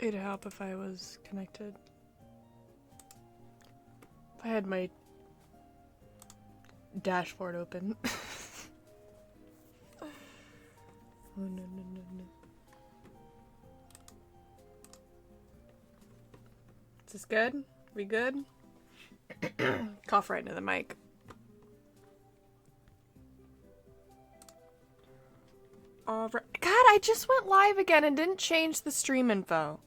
It'd help if I was connected. If I had my dashboard open. Oh, no, no, no, no. Is this good? We good? Cough right into the mic. All right. God, I just went live again and didn't change the stream info.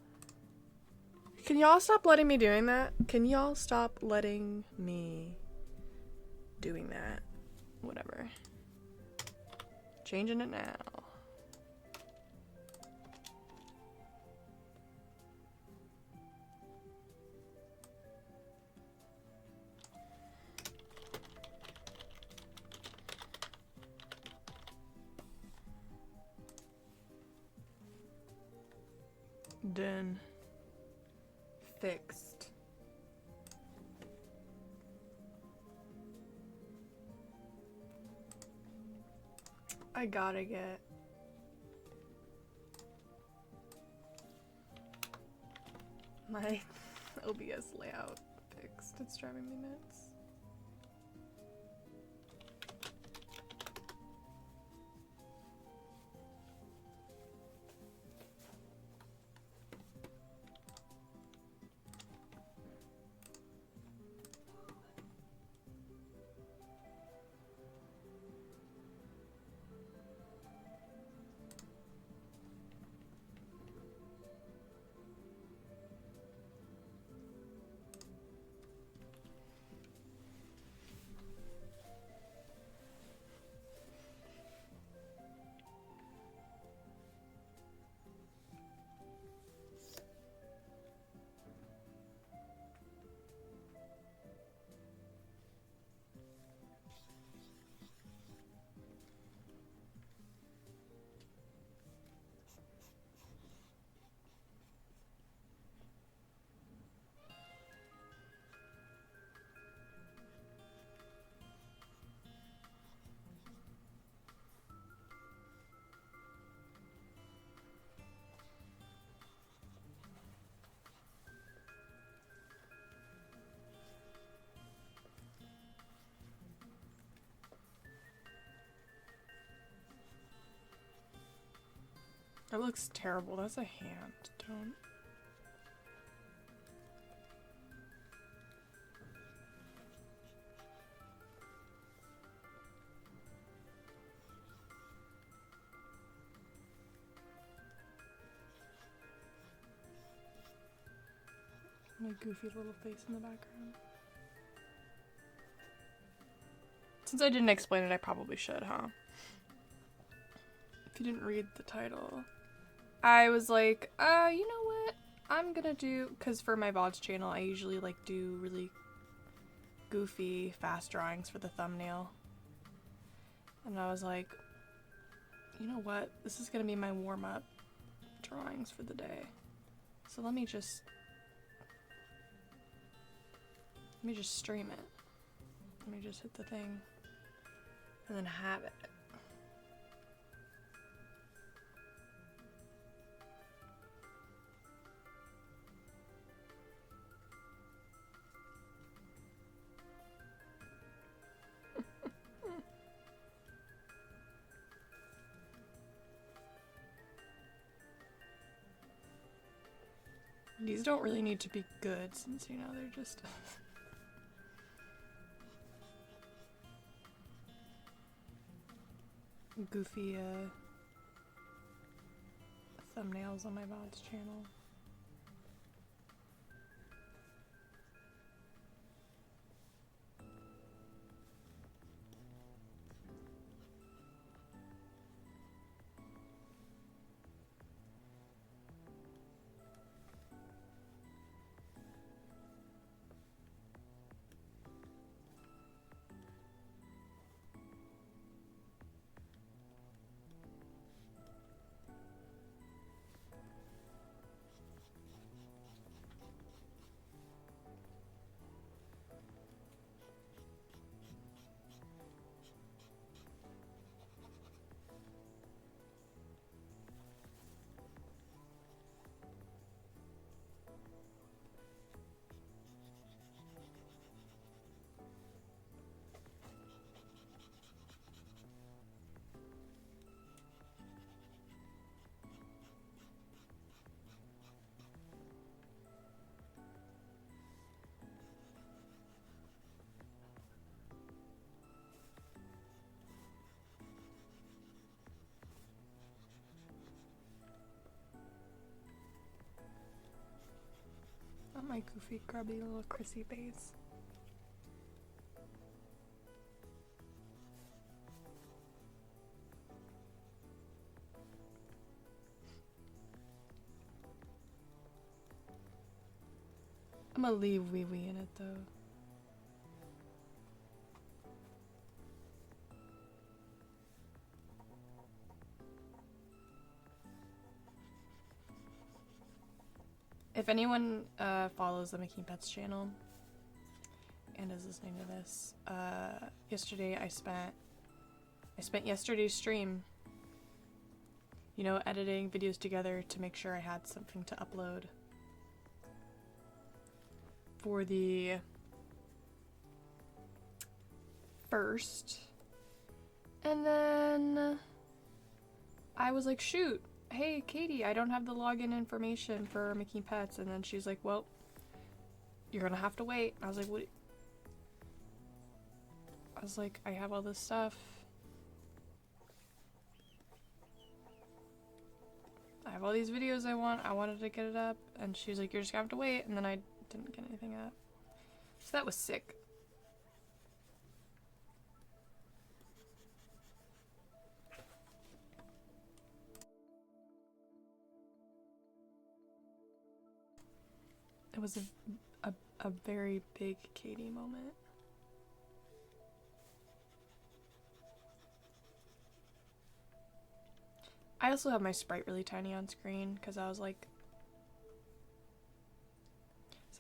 Can y'all stop letting me doing that? Can y'all stop letting me doing that? Whatever. Changing it now. Done. Fixed. I gotta get my OBS layout fixed. It's driving me nuts. That looks terrible. That's a hand. Don't. My goofy little face in the background. Since I didn't explain it, I probably should, huh? If you didn't read the title. I was like, you know what? I'm gonna do, because for my VODS channel, I usually like do really goofy, fast drawings for the thumbnail. And I was like, you know what? This is gonna be my warm-up drawings for the day. So let me just stream it. Let me just hit the thing and then have it. These don't really need to be good since, you know, they're just goofy thumbnails on my VODS channel. my goofy, grubby little Chrissy face. I'm gonna leave Wee Wee in it though. If anyone follows the McKeanPets channel and is listening to this, yesterday I spent yesterday's stream, you know, editing videos together to make sure I had something to upload for the first. And then I was like, shoot, hey Katie, I don't have the login information for McKeanPets. And then she's like, well, you're gonna have to wait. I was like, what? I was like, I have all this stuff. I have all these videos I wanted to get it up. And she's like, you're just gonna have to wait. And then I didn't get anything up. So that was sick. It was a very big Katie moment. I also have my sprite really tiny on screen because I was like,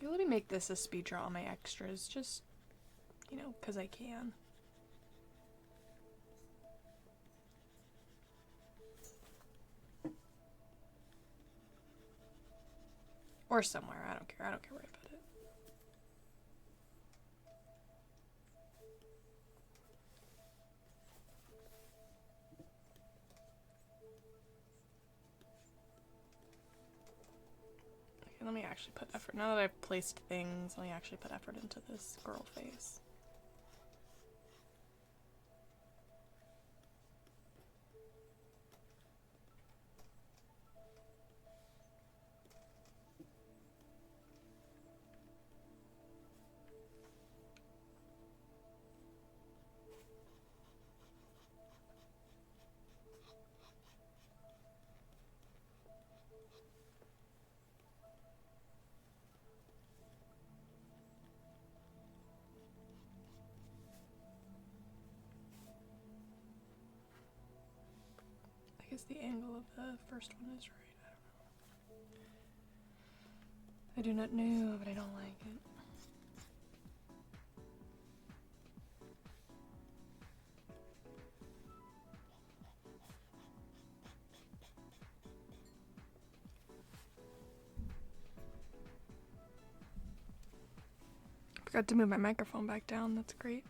let me make this a speed draw on my extras, just, you know, because I can. Or somewhere, I don't care where I put it. Okay, let me actually put effort. Now that I've placed things, let me actually put effort into this girl face. I guess the angle of the first one is right. I do not know, but I don't like it. Forgot to move my microphone back down, that's great.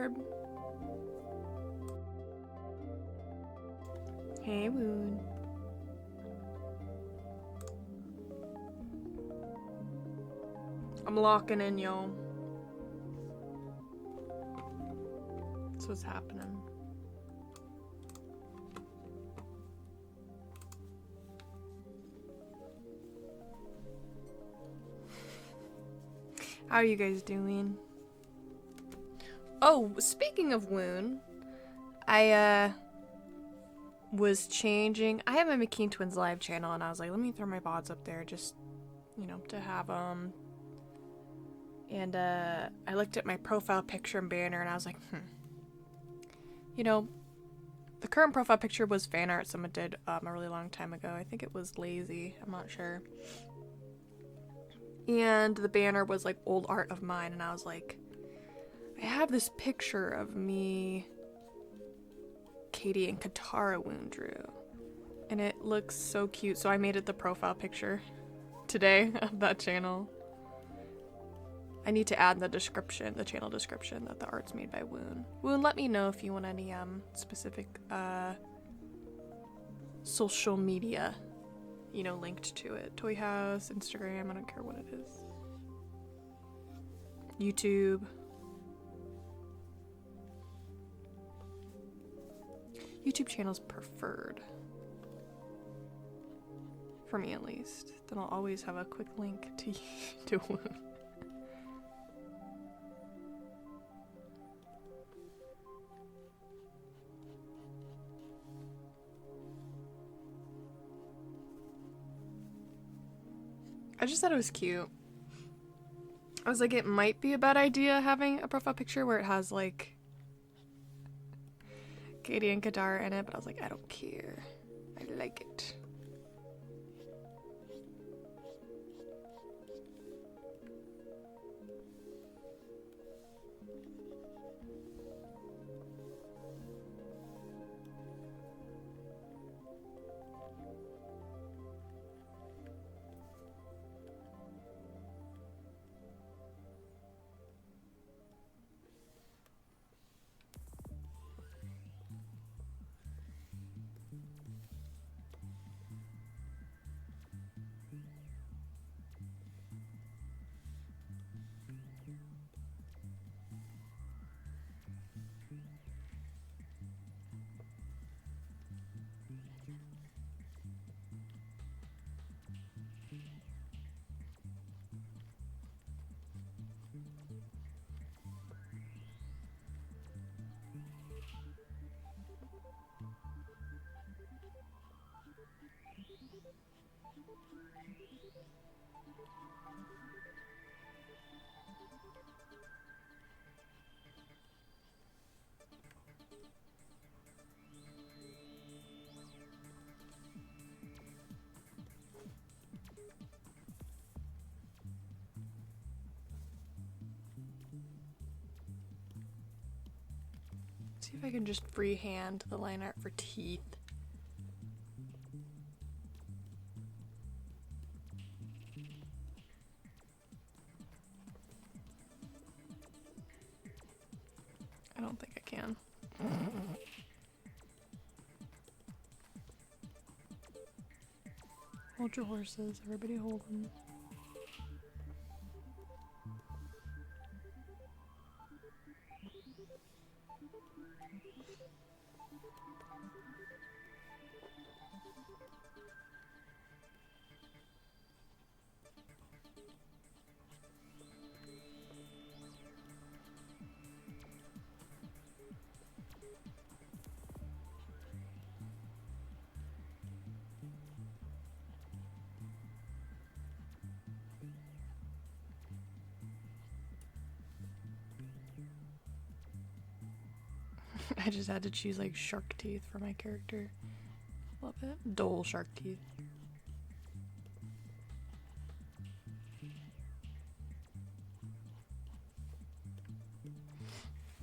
Barb. Hey, Woon. I'm locking in, y'all. That's what's happening. How are you guys doing? Oh, speaking of Woon, I was changing. I have a McKean Twins live channel, and I was like, let me throw my VODs up there, just, you know, to have them. And I looked at my profile picture and banner, and I was like, you know, the current profile picture was fan art someone did a really long time ago. I think it was Lazy. I'm not sure. And the banner was like old art of mine, and I was like, I have this picture of me, Katie, and Katara Woon drew, and it looks so cute, so I made it the profile picture today of that channel. I need to add in the description, the channel description, that the art's made by Woon. Woon, let me know if you want any specific social media, you know, linked to it. Toy House, Instagram, I don't care what it is. YouTube. YouTube channel's preferred. For me, at least. Then I'll always have a quick link to Woon. I just thought it was cute. I was like, it might be a bad idea having a profile picture where it has like Katie and Kadar in it, but I was like, I don't care. I like it. See if I can just freehand the line art for teeth. I don't think I can. Hold your horses, everybody hold them. I just had to choose like shark teeth for my character. Love it. Dull shark teeth.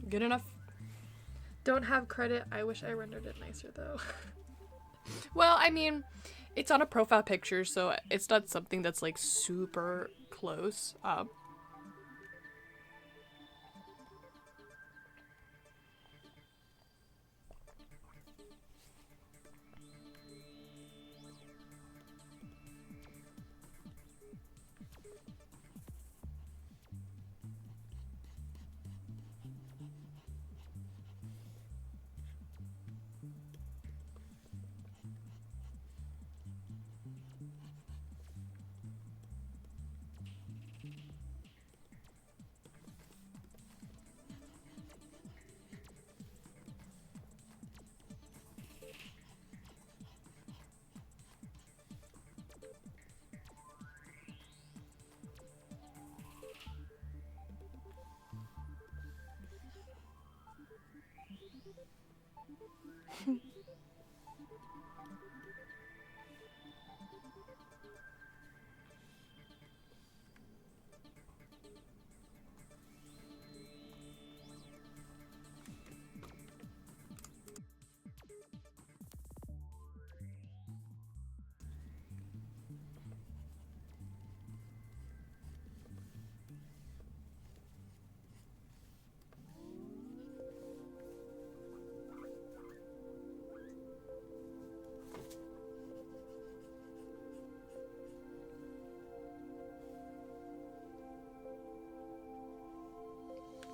Good enough. Don't have credit. I wish I rendered it nicer though. Well, I mean, it's on a profile picture, so it's not something that's like super close.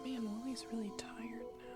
Man, Lily's really tired now.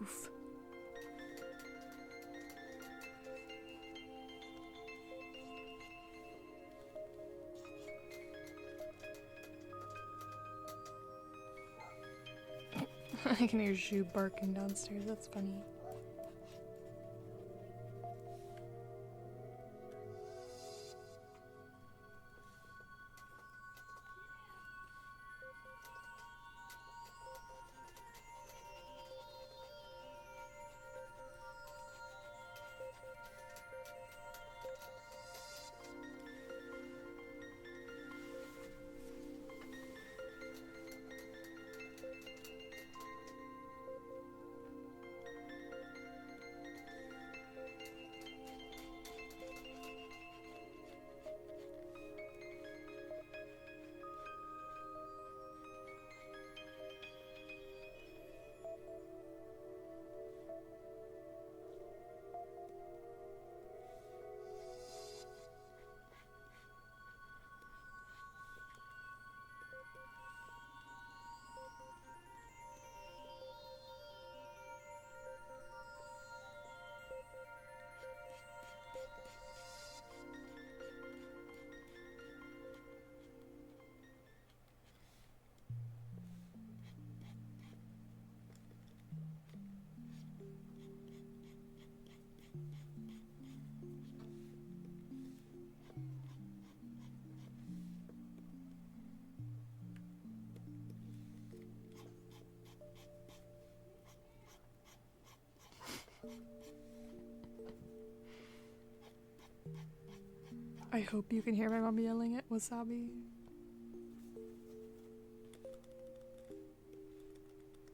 Oof. I can hear Shu barking downstairs, that's funny. I hope you can hear my mom yelling at Wasabi.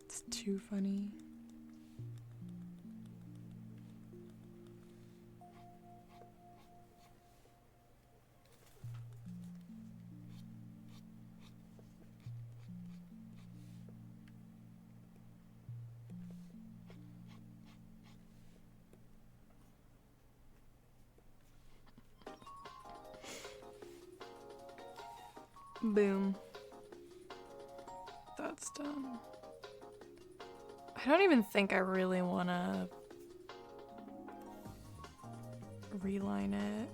It's too funny. Boom. That's done. I don't even think I really want to reline it.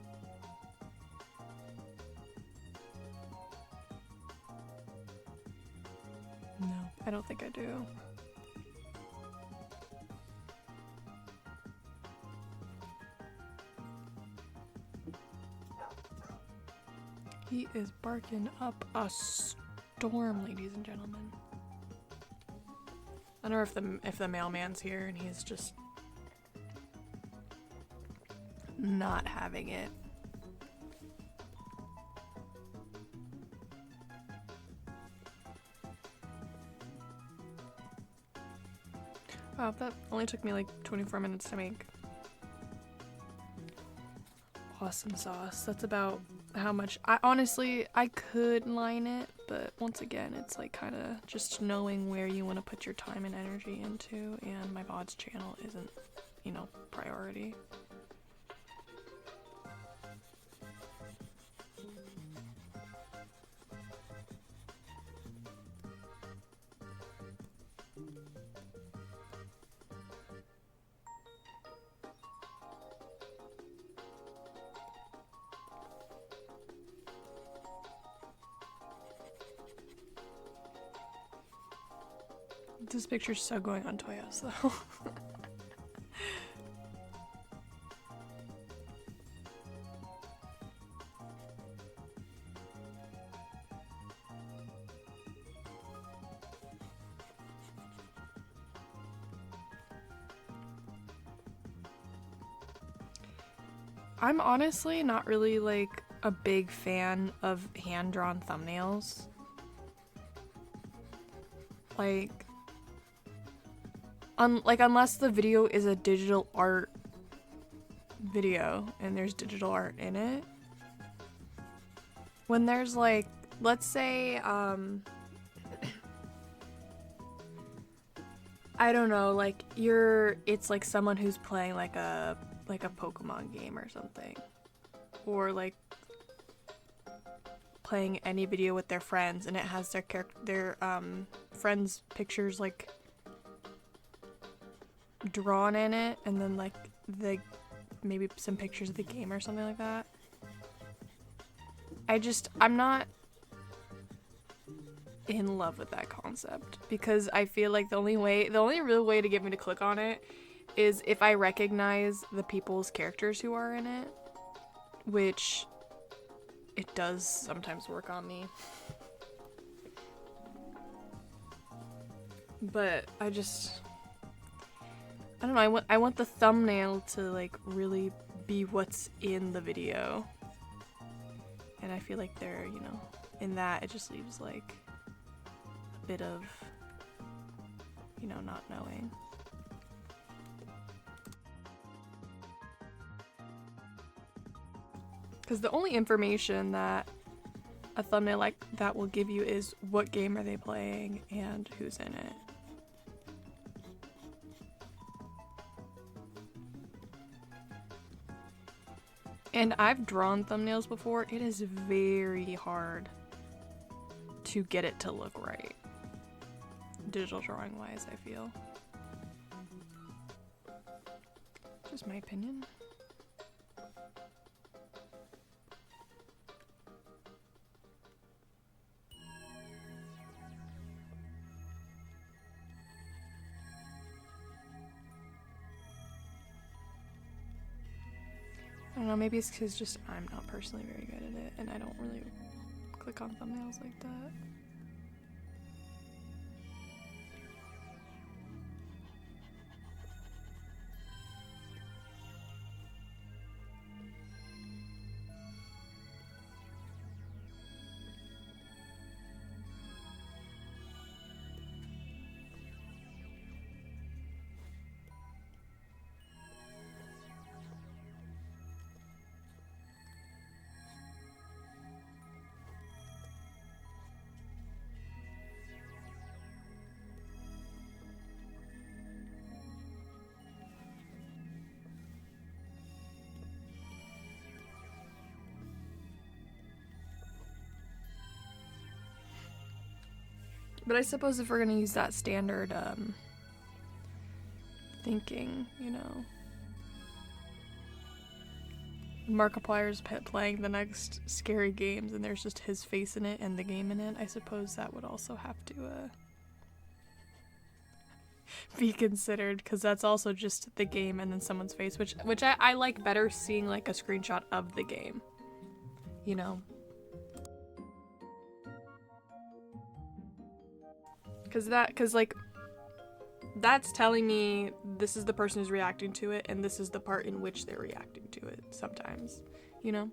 No, I don't think I do. He is barking up a storm, ladies and gentlemen. I don't know if the mailman's here and he's just not having it. Wow, that only took me like 24 minutes to make. Awesome sauce. That's about how much I could line it, but once again, it's like kind of just knowing where you want to put your time and energy into, and my VODS channel isn't, you know, priority. This picture's so going on Toyos though. I'm honestly not really like a big fan of hand-drawn thumbnails. Like unless the video is a digital art video and there's digital art in it. When there's like, let's say, I don't know, like it's like someone who's playing like a Pokemon game or something. Or like playing any video with their friends and it has their friends' pictures like drawn in it, and then like maybe some pictures of the game or something like that. I'm not in love with that concept because I feel like the only real way to get me to click on it is if I recognize the people's characters who are in it, which it does sometimes work on me. But I don't know, I want the thumbnail to like really be what's in the video. And I feel like they're, you know, in that it just leaves like a bit of, you know, not knowing. Because the only information that a thumbnail like that will give you is what game are they playing and who's in it. And I've drawn thumbnails before. It is very hard to get it to look right. Digital drawing wise, I feel. Just my opinion. I don't know, maybe it's because just I'm not personally very good at it and I don't really click on thumbnails like that. But I suppose if we're gonna use that standard thinking, you know, Markiplier's playing the next scary games and there's just his face in it and the game in it, I suppose that would also have to be considered, because that's also just the game and then someone's face, which I like better seeing like a screenshot of the game, you know. Because like that's telling me this is the person who's reacting to it and this is the part in which they're reacting to it sometimes, you know.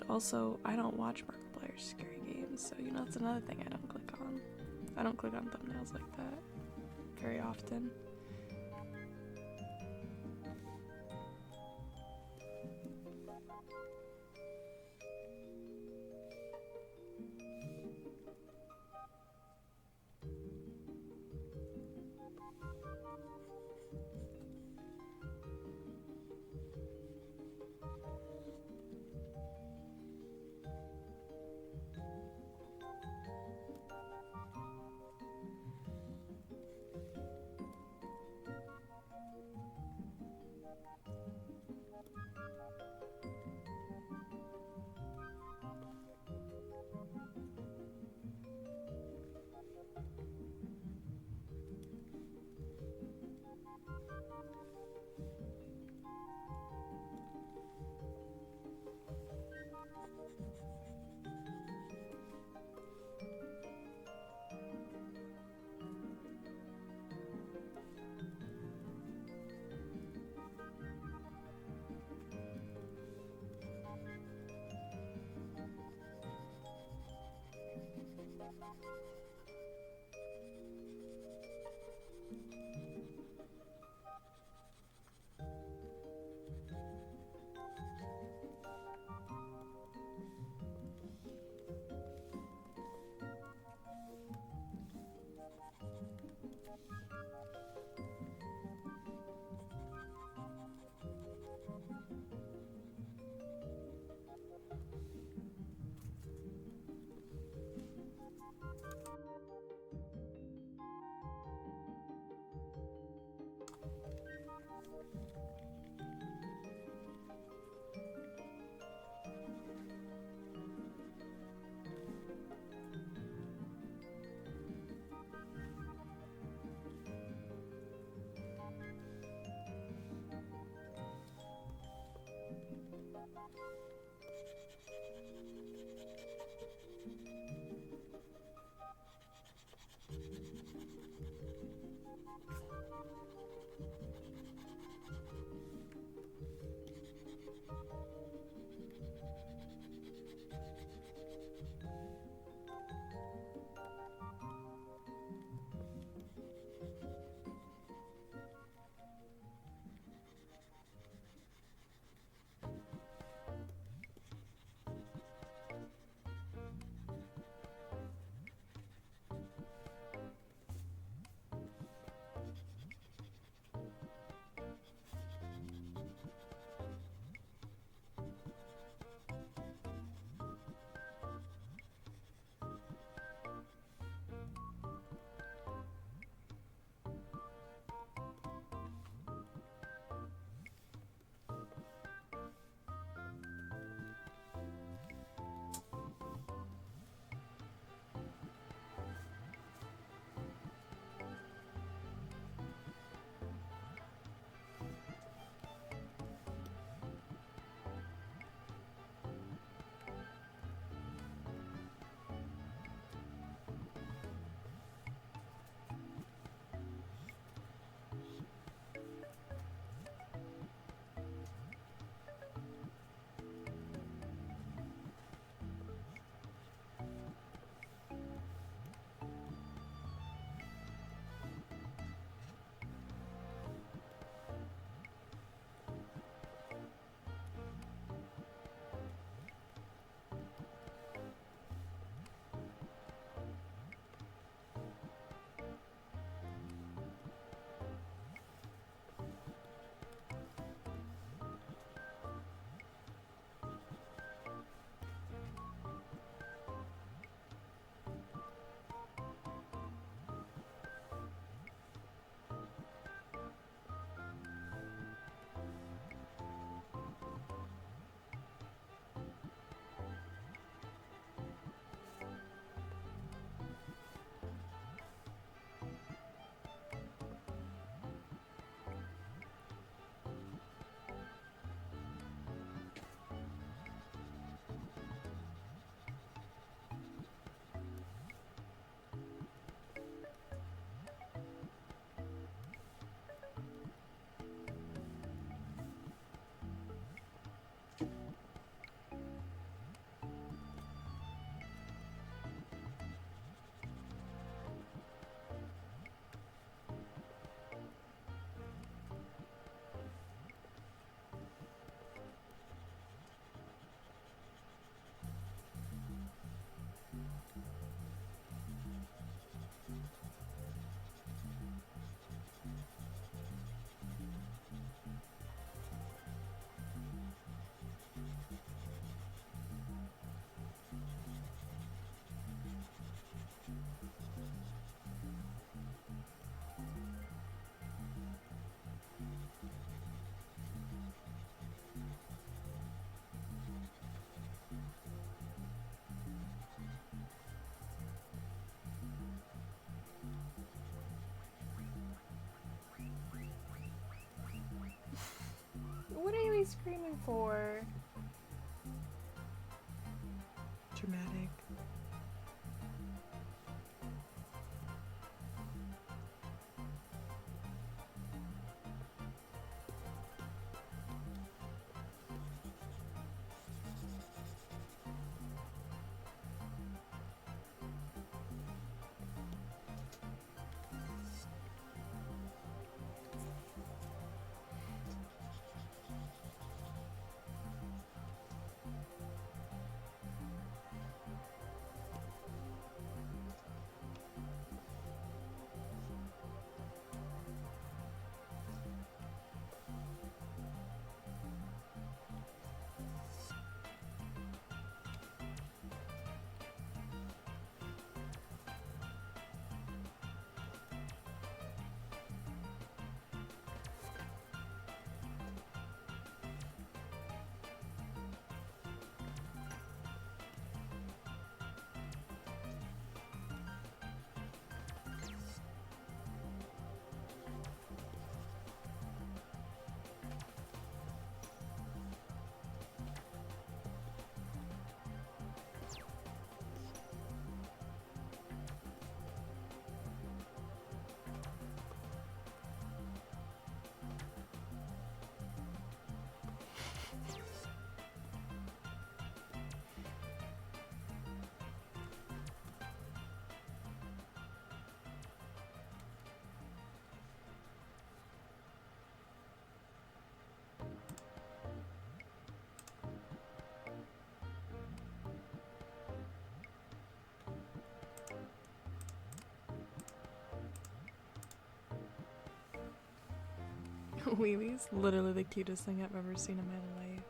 also, I don't watch Markiplier's scary games, so you know, that's another thing I don't click on. I don't click on thumbnails like that very often. screaming for? Dramatic. Wee Wee's literally the cutest thing I've ever seen in my life.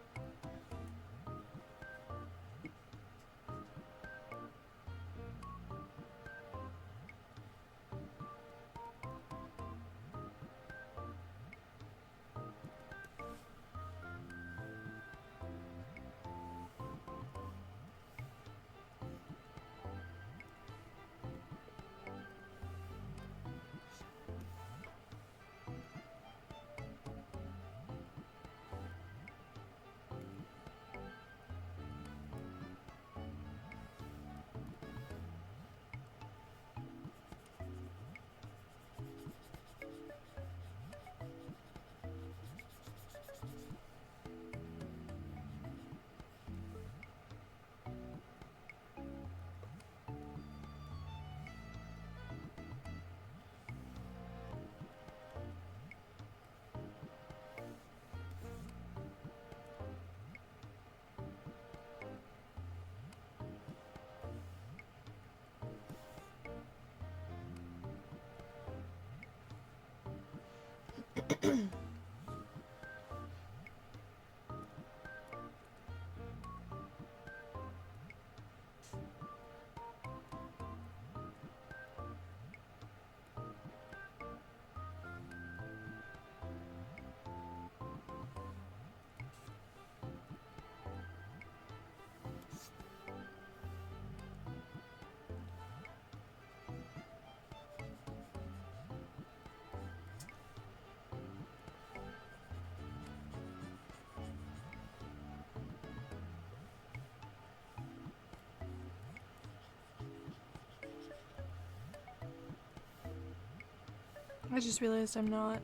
I just realized I'm not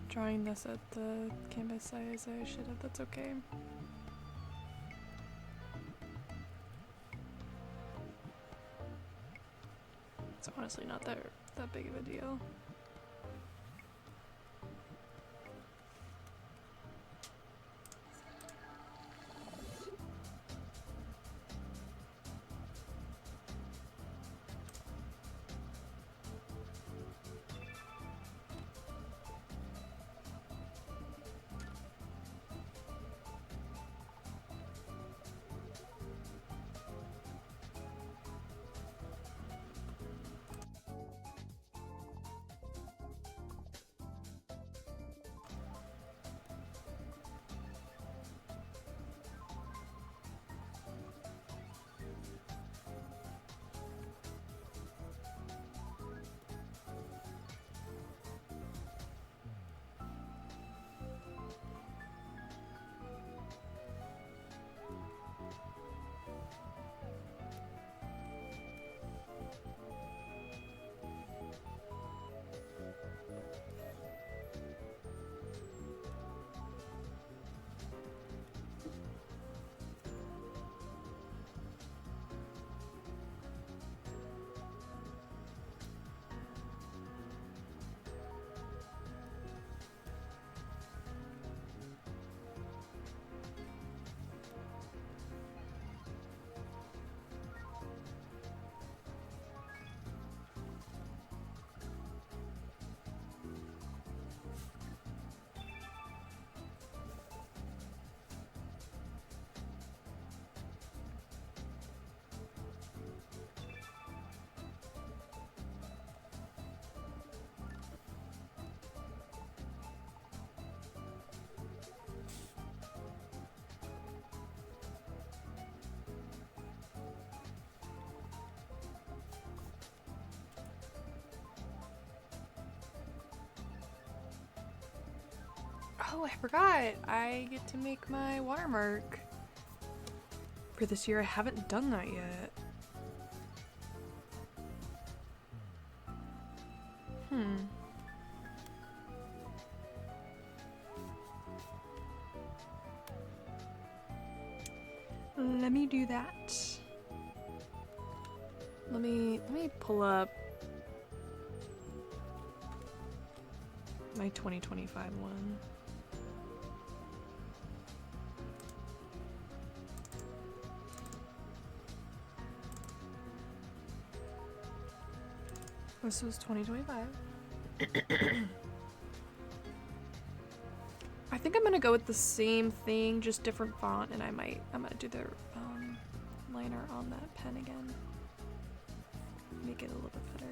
drawing this at the canvas size I should have. That's okay. It's honestly not that big of a deal. Oh, I forgot. I get to make my watermark for this year. I haven't done that yet. Let me do that. Let me pull up my 2025 one. This was 2025. I think I'm gonna go with the same thing, just different font, and I'm gonna do the liner on that pen again. Make it a little bit better.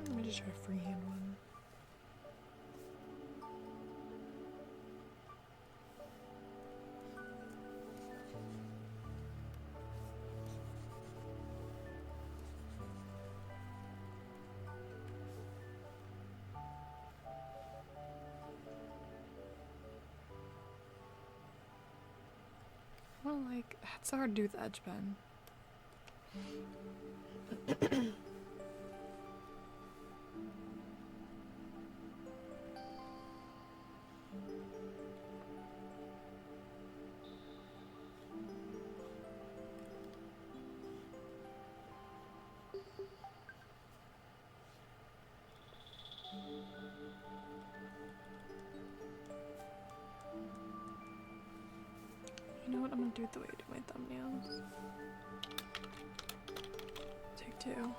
Let me just try a freehand one. Well, like, it's so hard to do with the edge pen. You know what? I'm gonna do it the way I do my thumbnails. Take two.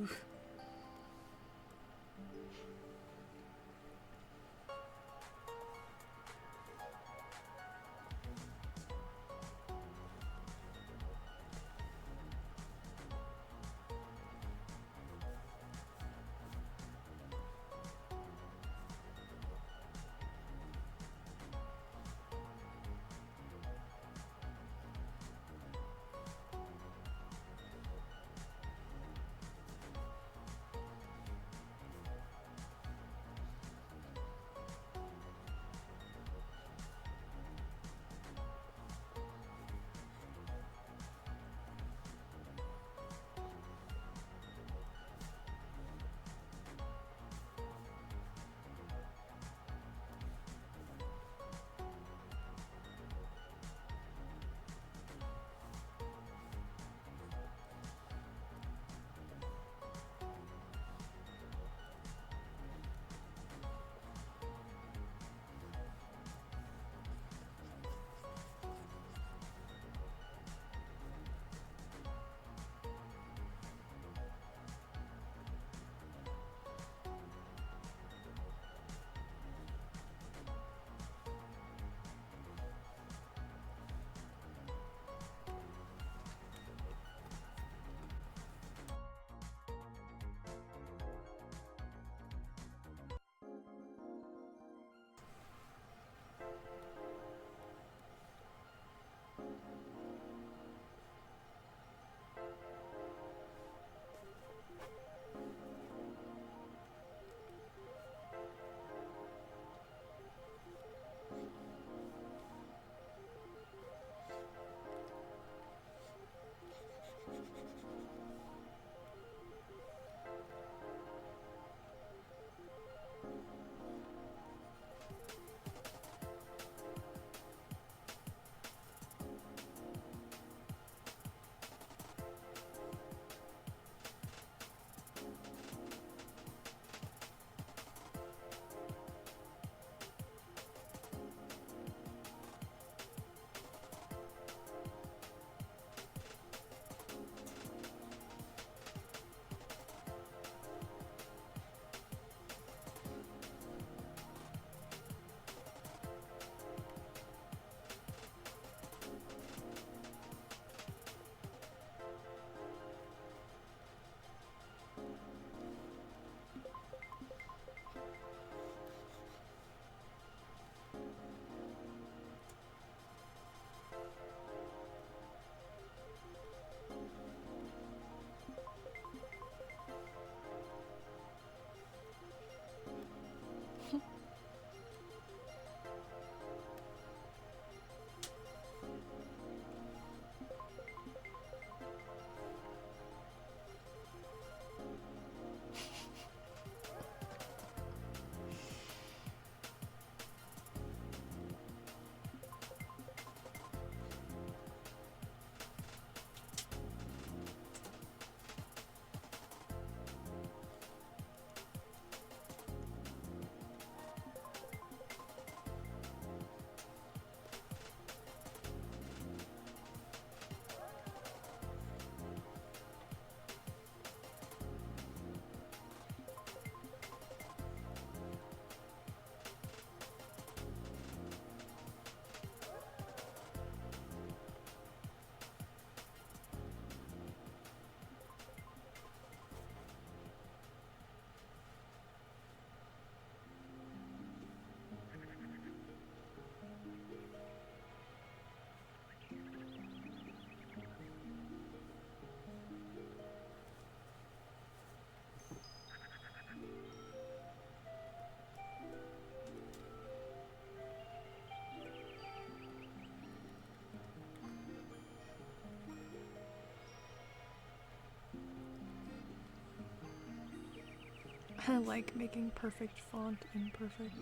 Oof. I like making perfect font imperfect.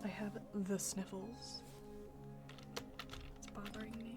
I have the sniffles. It's bothering me.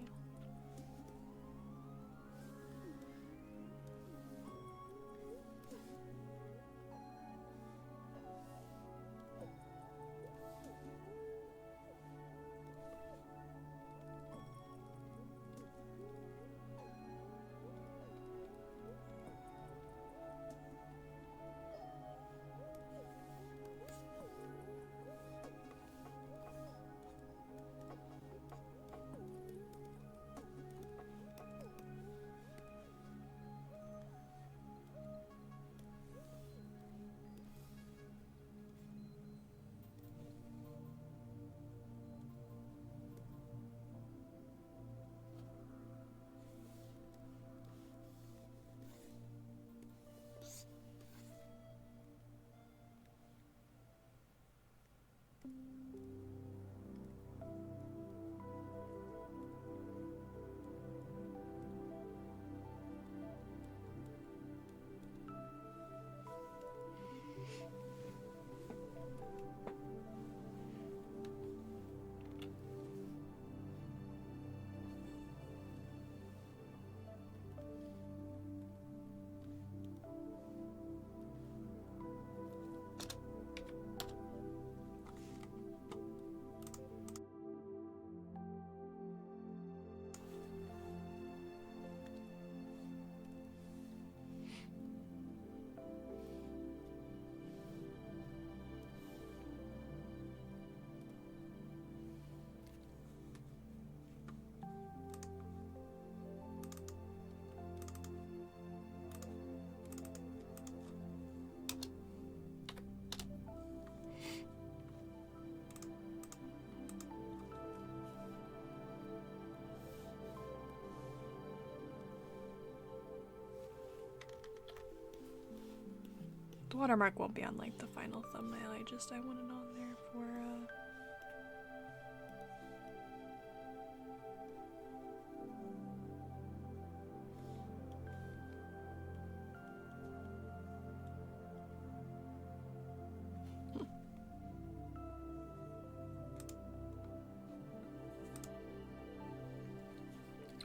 The watermark won't be on like the final thumbnail. I want it on there for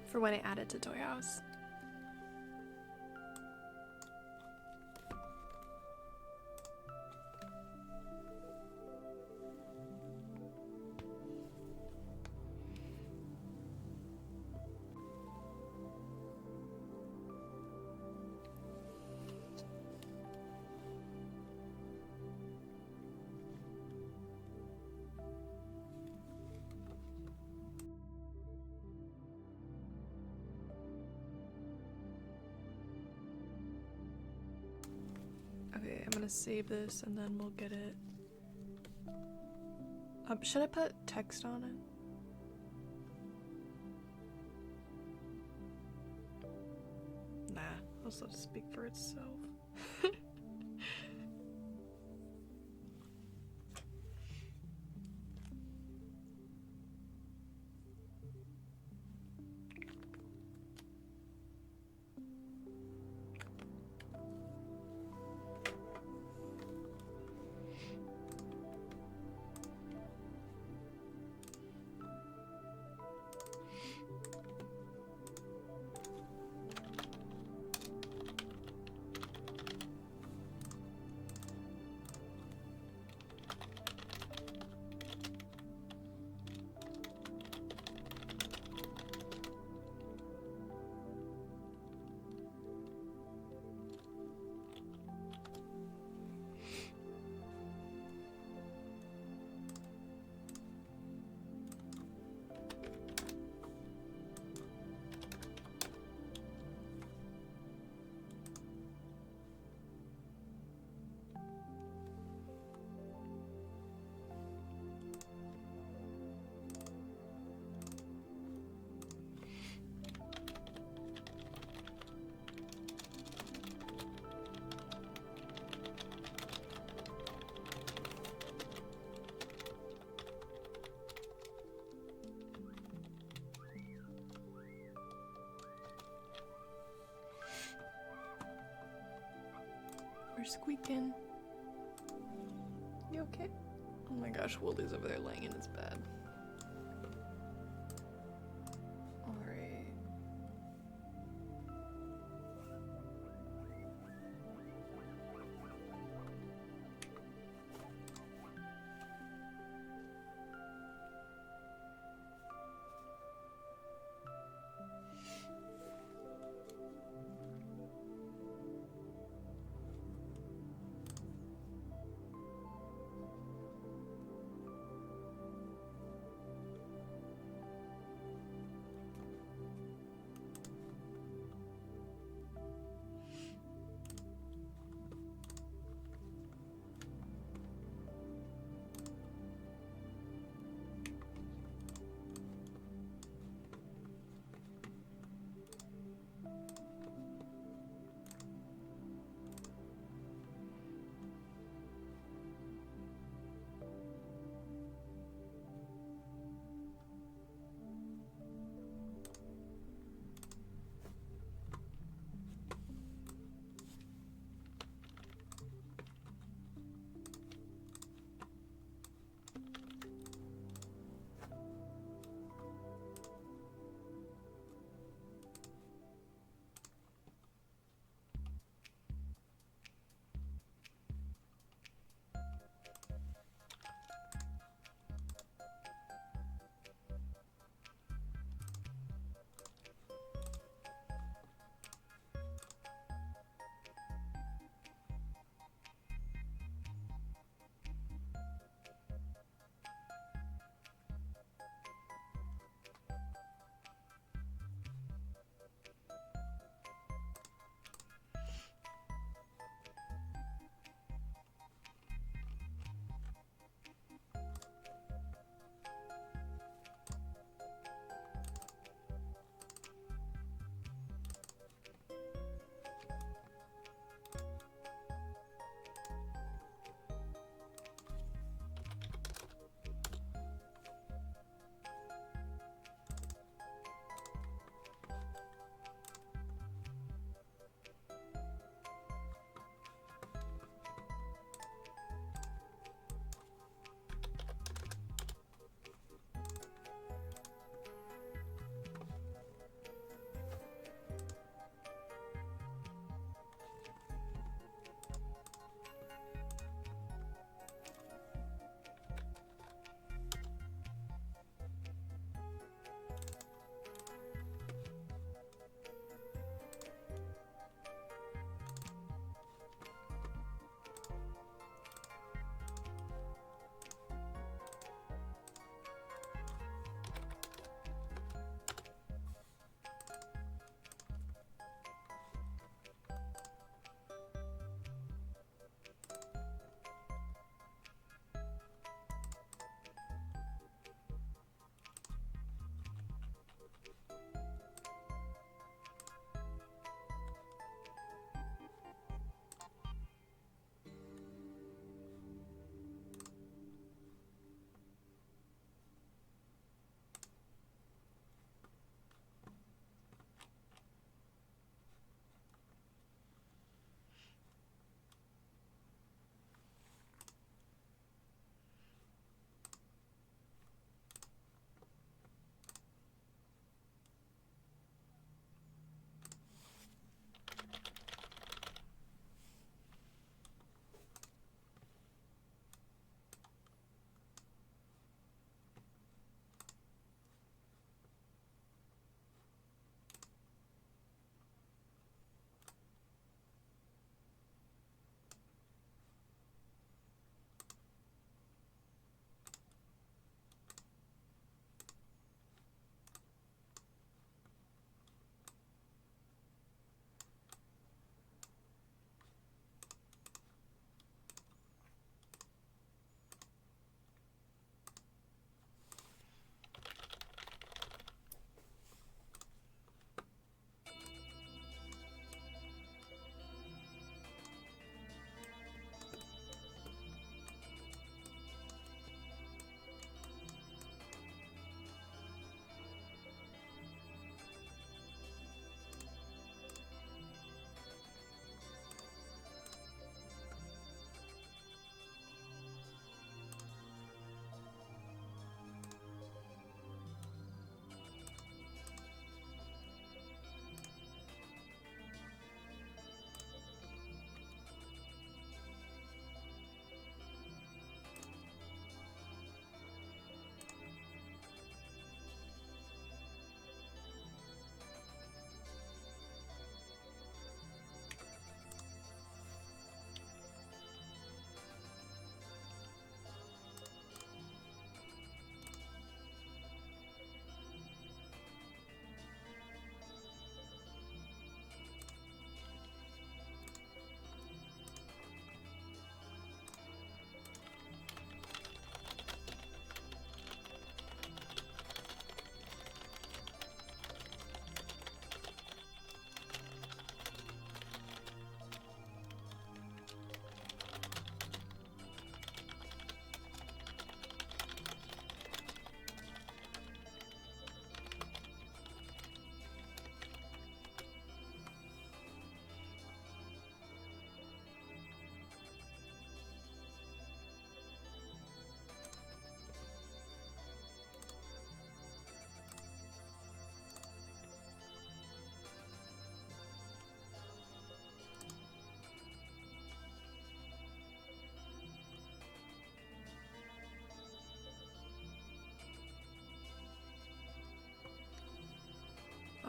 for when I add it to Toy House. Okay, I'm gonna save this and then we'll get it. Should I put text on it? Nah, I'll just let it speak for itself. We're squeaking. You okay? Oh my gosh, Woolie's over there laying in his bed. Alright.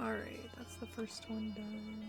Alright, that's the first one done.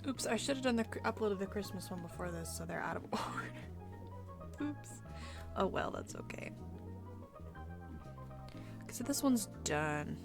Oops, I should have done the uploaded the Christmas one before this, so they're out of order. Oops. Oh well, that's okay. So this one's done.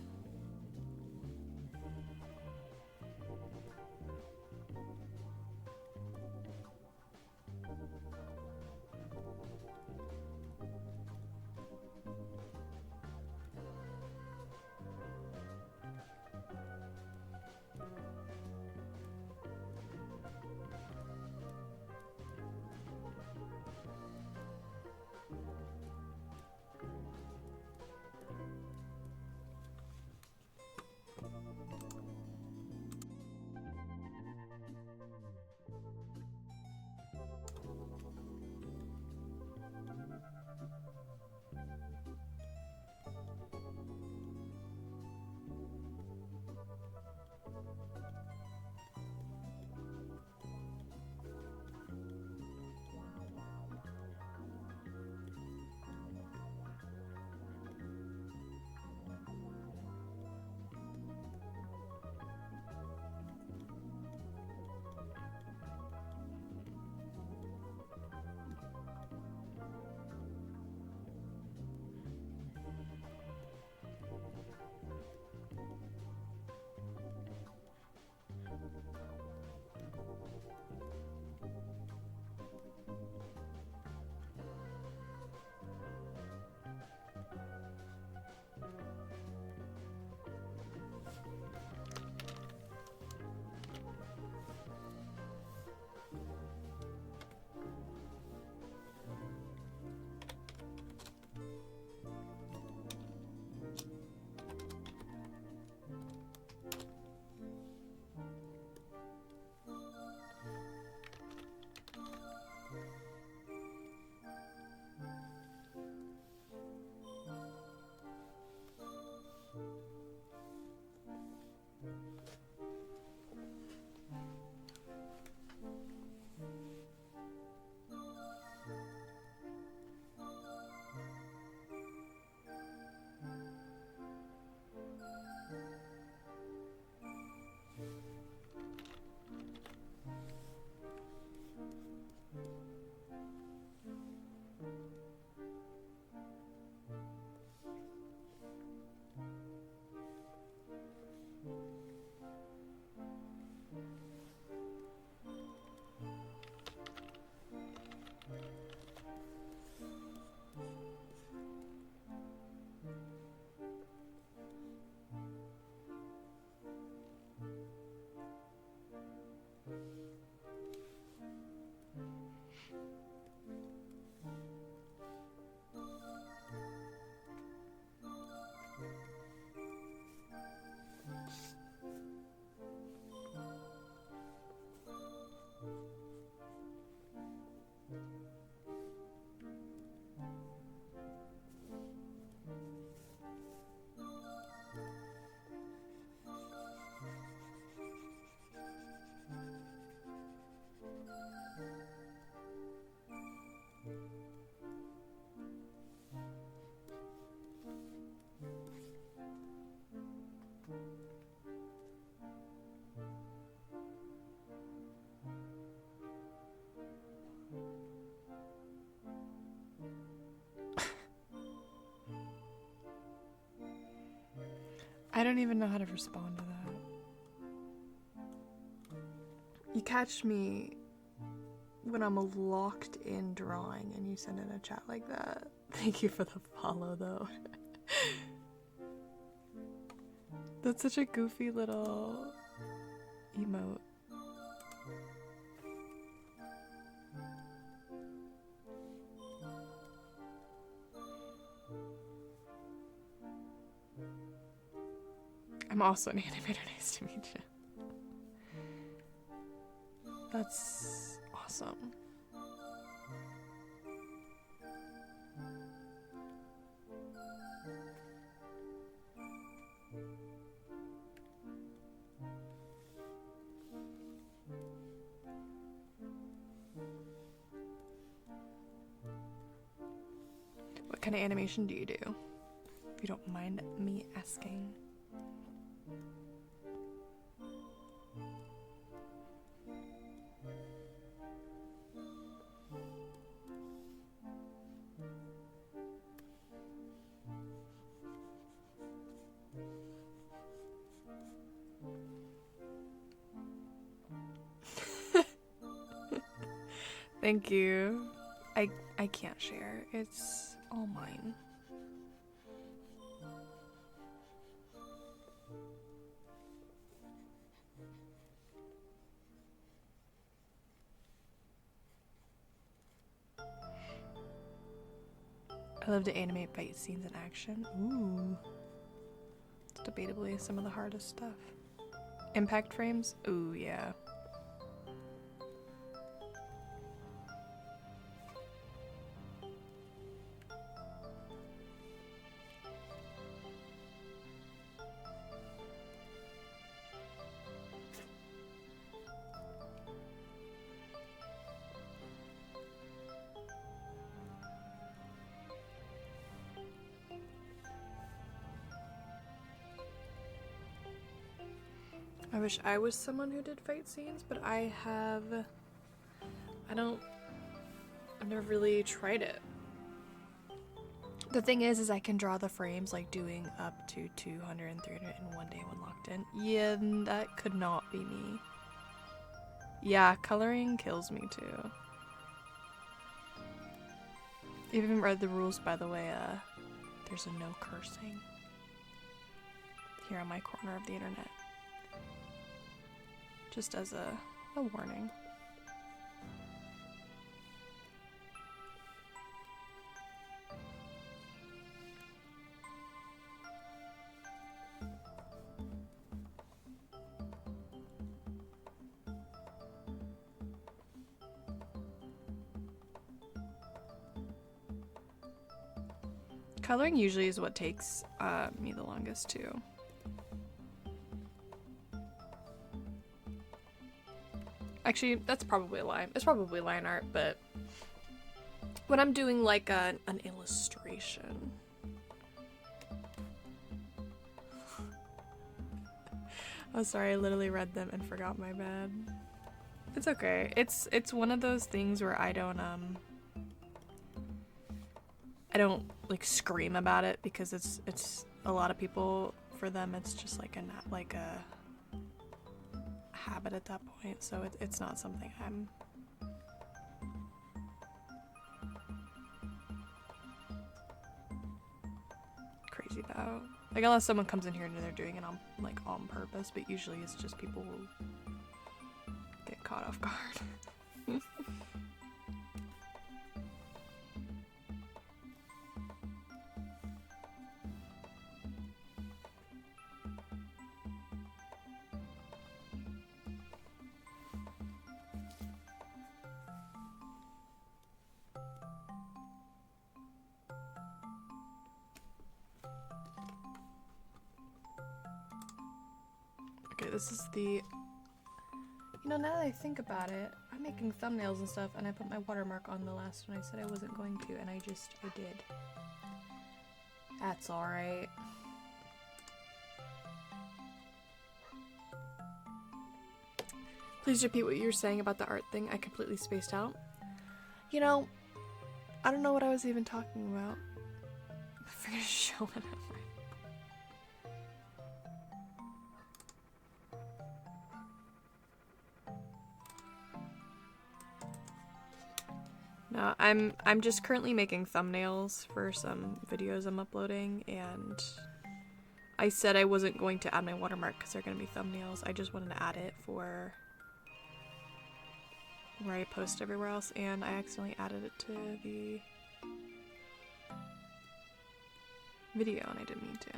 I don't even know how to respond to that. You catch me when I'm a locked in drawing and you send in a chat like that. Thank you for the follow though. That's such a goofy little emote. I'm also an animator. Nice to meet you. That's awesome. What kind of animation do you do? If you don't mind me asking. Thank you. I can't share. It's all mine. I love to animate fight scenes in action. Ooh. It's debatably some of the hardest stuff. Impact frames? Ooh, yeah. I wish I was someone who did fight scenes, but I've never really tried it. The thing is I can draw the frames like doing up to 200 and 300 in one day when locked in. Yeah, that could not be me. Yeah, coloring kills me too. Even read the rules, by the way. There's a no cursing here on my corner of the internet. Just as a warning. Coloring usually is what takes me the longest too. Actually, that's probably a lie. It's probably line art, but when I'm doing like an illustration. Oh, sorry, I literally read them and forgot, my bad. It's okay. It's one of those things where I don't like scream about it because it's a lot of people, for them it's just like a habit at that point, so it's not something I'm crazy about. Like, unless someone comes in here and they're doing it on purpose, but usually it's just people who get caught off guard. This is the, you know, now that I think about it, I'm making thumbnails and stuff, and I put my watermark on the last one. I said I wasn't going to, and I did. That's alright. Please repeat what you were saying about the art thing. I completely spaced out. You know, I don't know what I was even talking about. I forget to show it. No, I'm just currently making thumbnails for some videos I'm uploading, and I said I wasn't going to add my watermark because they're going to be thumbnails. I just wanted to add it for where I post everywhere else, and I accidentally added it to the video, and I didn't mean to.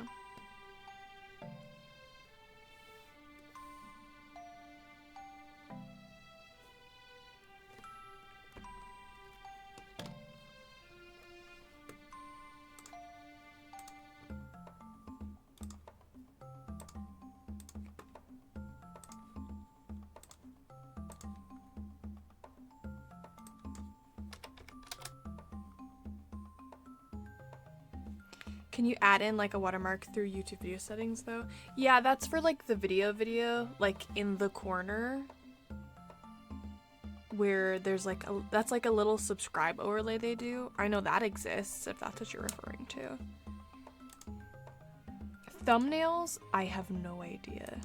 Can you add in like a watermark through YouTube video settings though? Yeah, that's for like the video, like in the corner where there's like that's like a little subscribe overlay they do. I know that exists if that's what you're referring to. Thumbnails, I have no idea.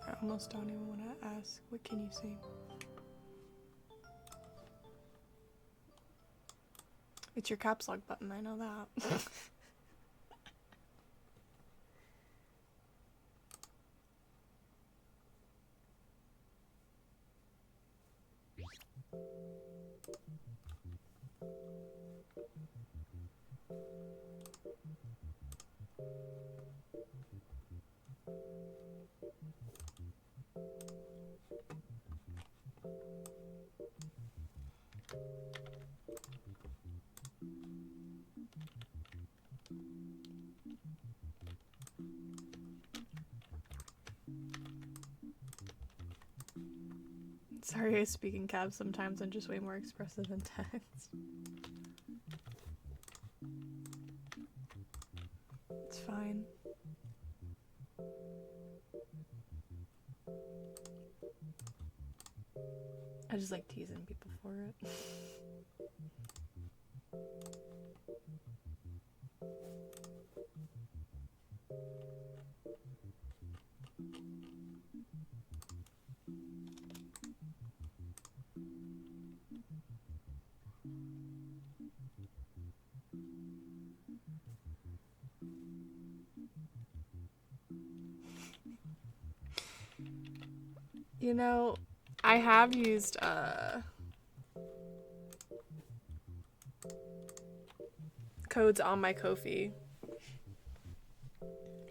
I almost don't even want to ask. What can you see? It's your caps lock button, I know that. Sorry, I speak in cabs sometimes. I'm just way more expressive than text. It's fine. I just like teasing people for it. You know, I have used codes on my Ko-fi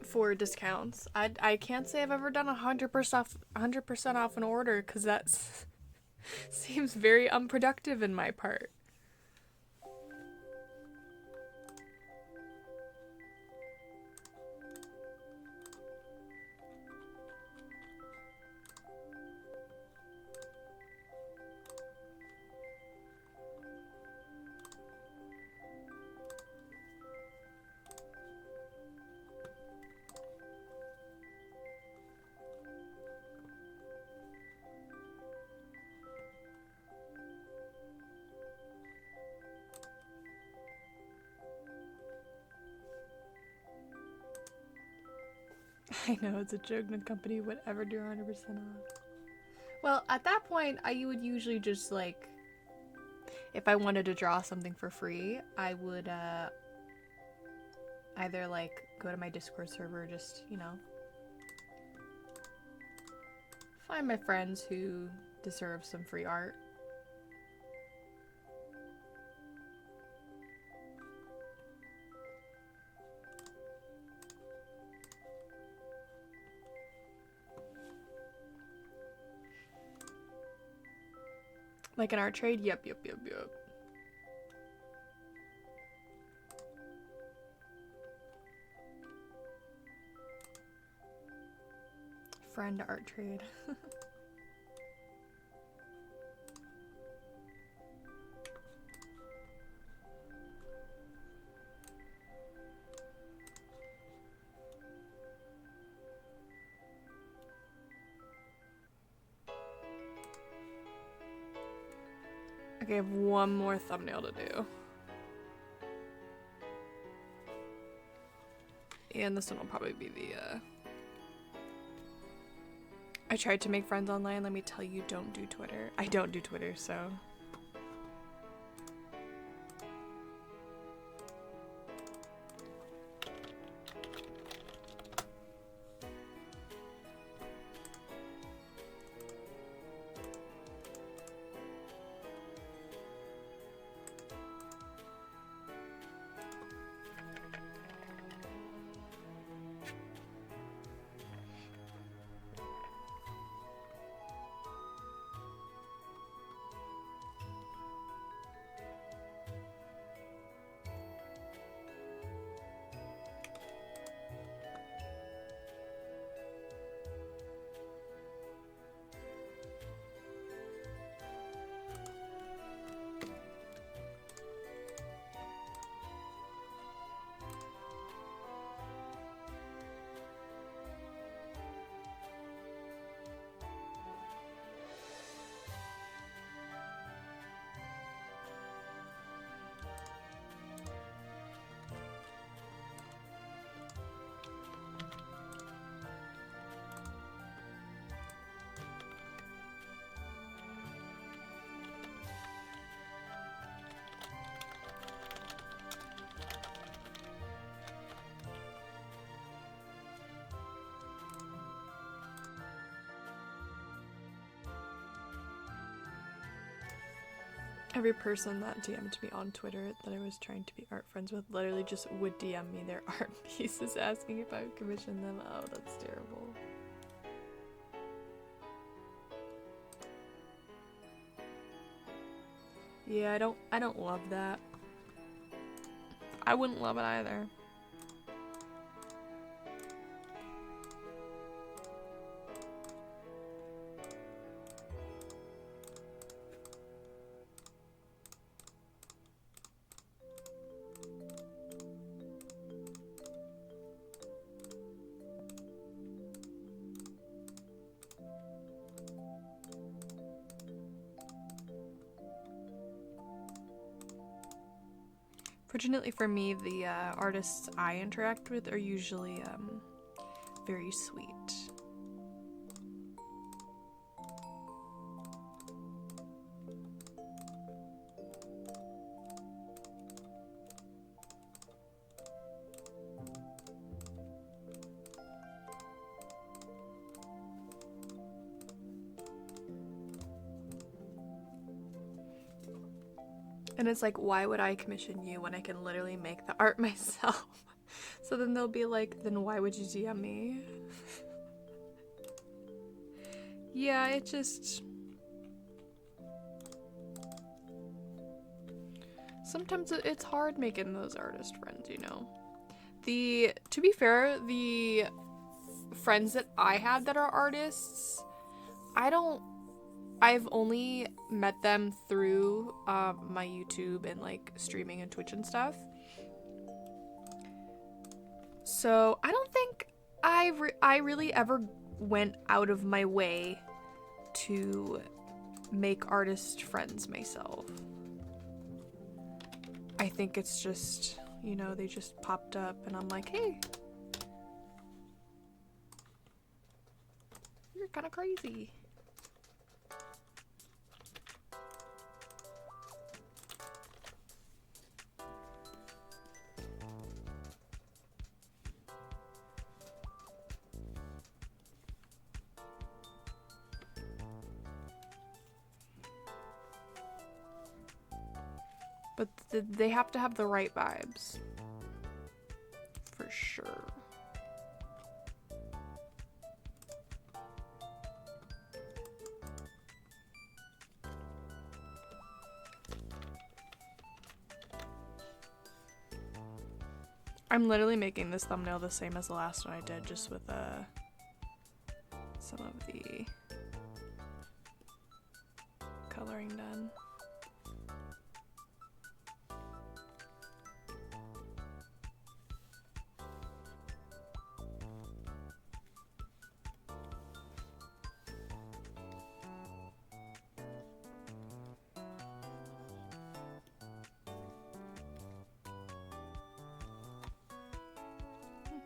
for discounts. I can't say I've ever done 100% off an order because that seems very unproductive in my part. I know, it's a joke no company would ever do 100% off. Well, at that point, I would usually just, like, if I wanted to draw something for free, I would, either, like, go to my Discord server, just, you know, find my friends who deserve some free art. Like an art trade? Yep. Friend art trade. Okay, I have one more thumbnail to do. And this one will probably be the I tried to make friends online. Let me tell you, don't do Twitter. I don't do Twitter, so. Every person that DM'd me on Twitter that I was trying to be art friends with literally just would DM me their art pieces asking if I would commission them. Oh, that's terrible. Yeah, I don't love that. I wouldn't love it either. Fortunately for me, the artists I interact with are usually very sweet. And it's like, why would I commission you when I can literally make the art myself? So then they'll be like, then why would you DM me? Yeah, it just... Sometimes it's hard making those artist friends, you know? To be fair, the friends that I have that are artists, I've only met them through my YouTube and like streaming and Twitch and stuff. So I don't think I really ever went out of my way to make artist friends myself. I think it's just, you know, they just popped up and I'm like, hey, you're kind of crazy. But they have to have the right vibes. For sure. I'm literally making this thumbnail the same as the last one I did, just with some of the coloring done.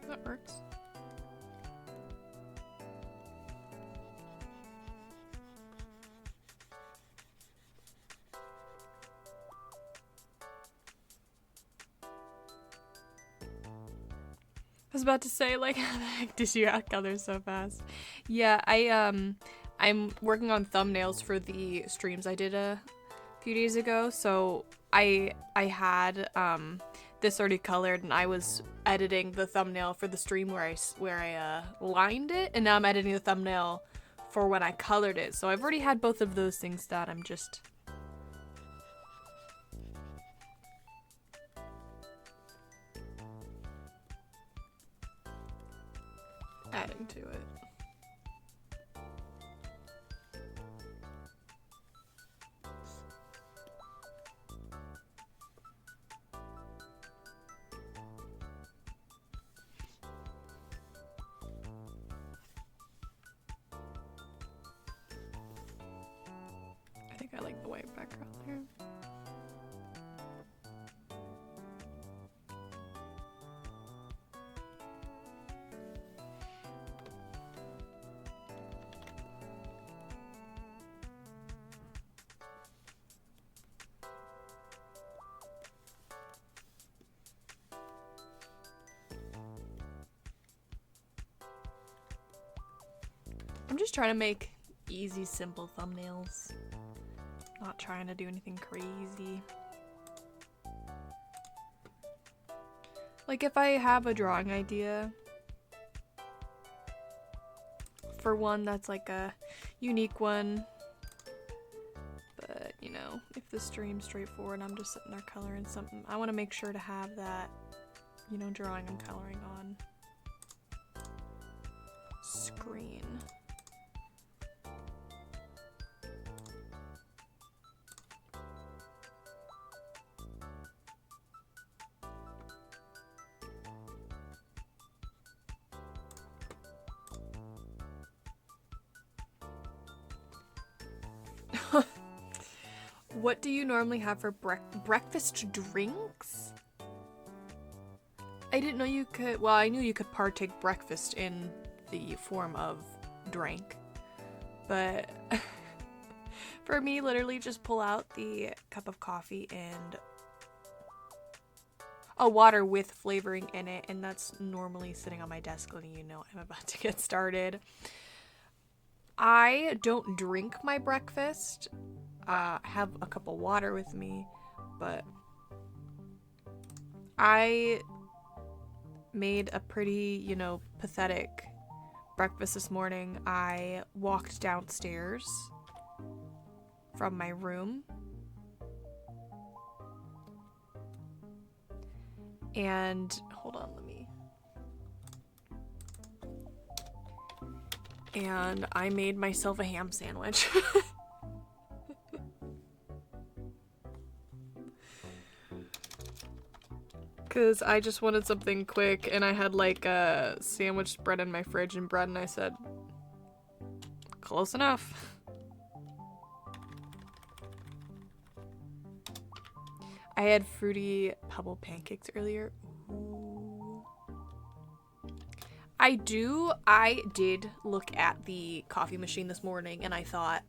That works. was about to say, like, how the heck did you add colors so fast? Yeah, I'm working on thumbnails for the streams I did a few days ago, so I had this already colored, and I was editing the thumbnail for the stream where I lined it, and now I'm editing the thumbnail for when I colored it. So I've already had both of those things done. I'm just adding to it. I think I like the white background there. I'm just trying to make easy, simple thumbnails. Not trying to do anything crazy. Like if I have a drawing idea for one that's like a unique one, but you know, if the stream's straightforward, I'm just sitting there coloring something, I want to make sure to have that, you know, drawing and coloring on screen. What do you normally have for breakfast drinks? I didn't know you could, well, I knew you could partake breakfast in the form of drink, but for me, literally just pull out the cup of coffee and a water with flavoring in it, and that's normally sitting on my desk letting you know I'm about to get started. I don't drink my breakfast. Have a cup of water with me, but I made a pretty, you know, pathetic breakfast this morning. I walked downstairs from my room and hold on, and I made myself a ham sandwich. Because I just wanted something quick, and I had like a sandwich bread in my fridge and bread, and I said, close enough. I had fruity pebble pancakes earlier. Ooh. I did look at the coffee machine this morning, and I thought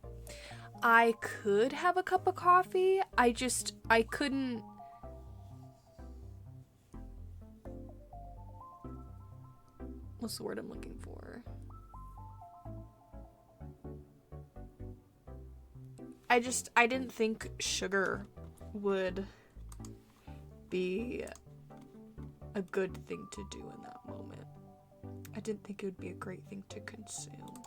I could have a cup of coffee. I couldn't. What's the word I'm looking for? I didn't think sugar would be a good thing to do in that moment. I didn't think it would be a great thing to consume.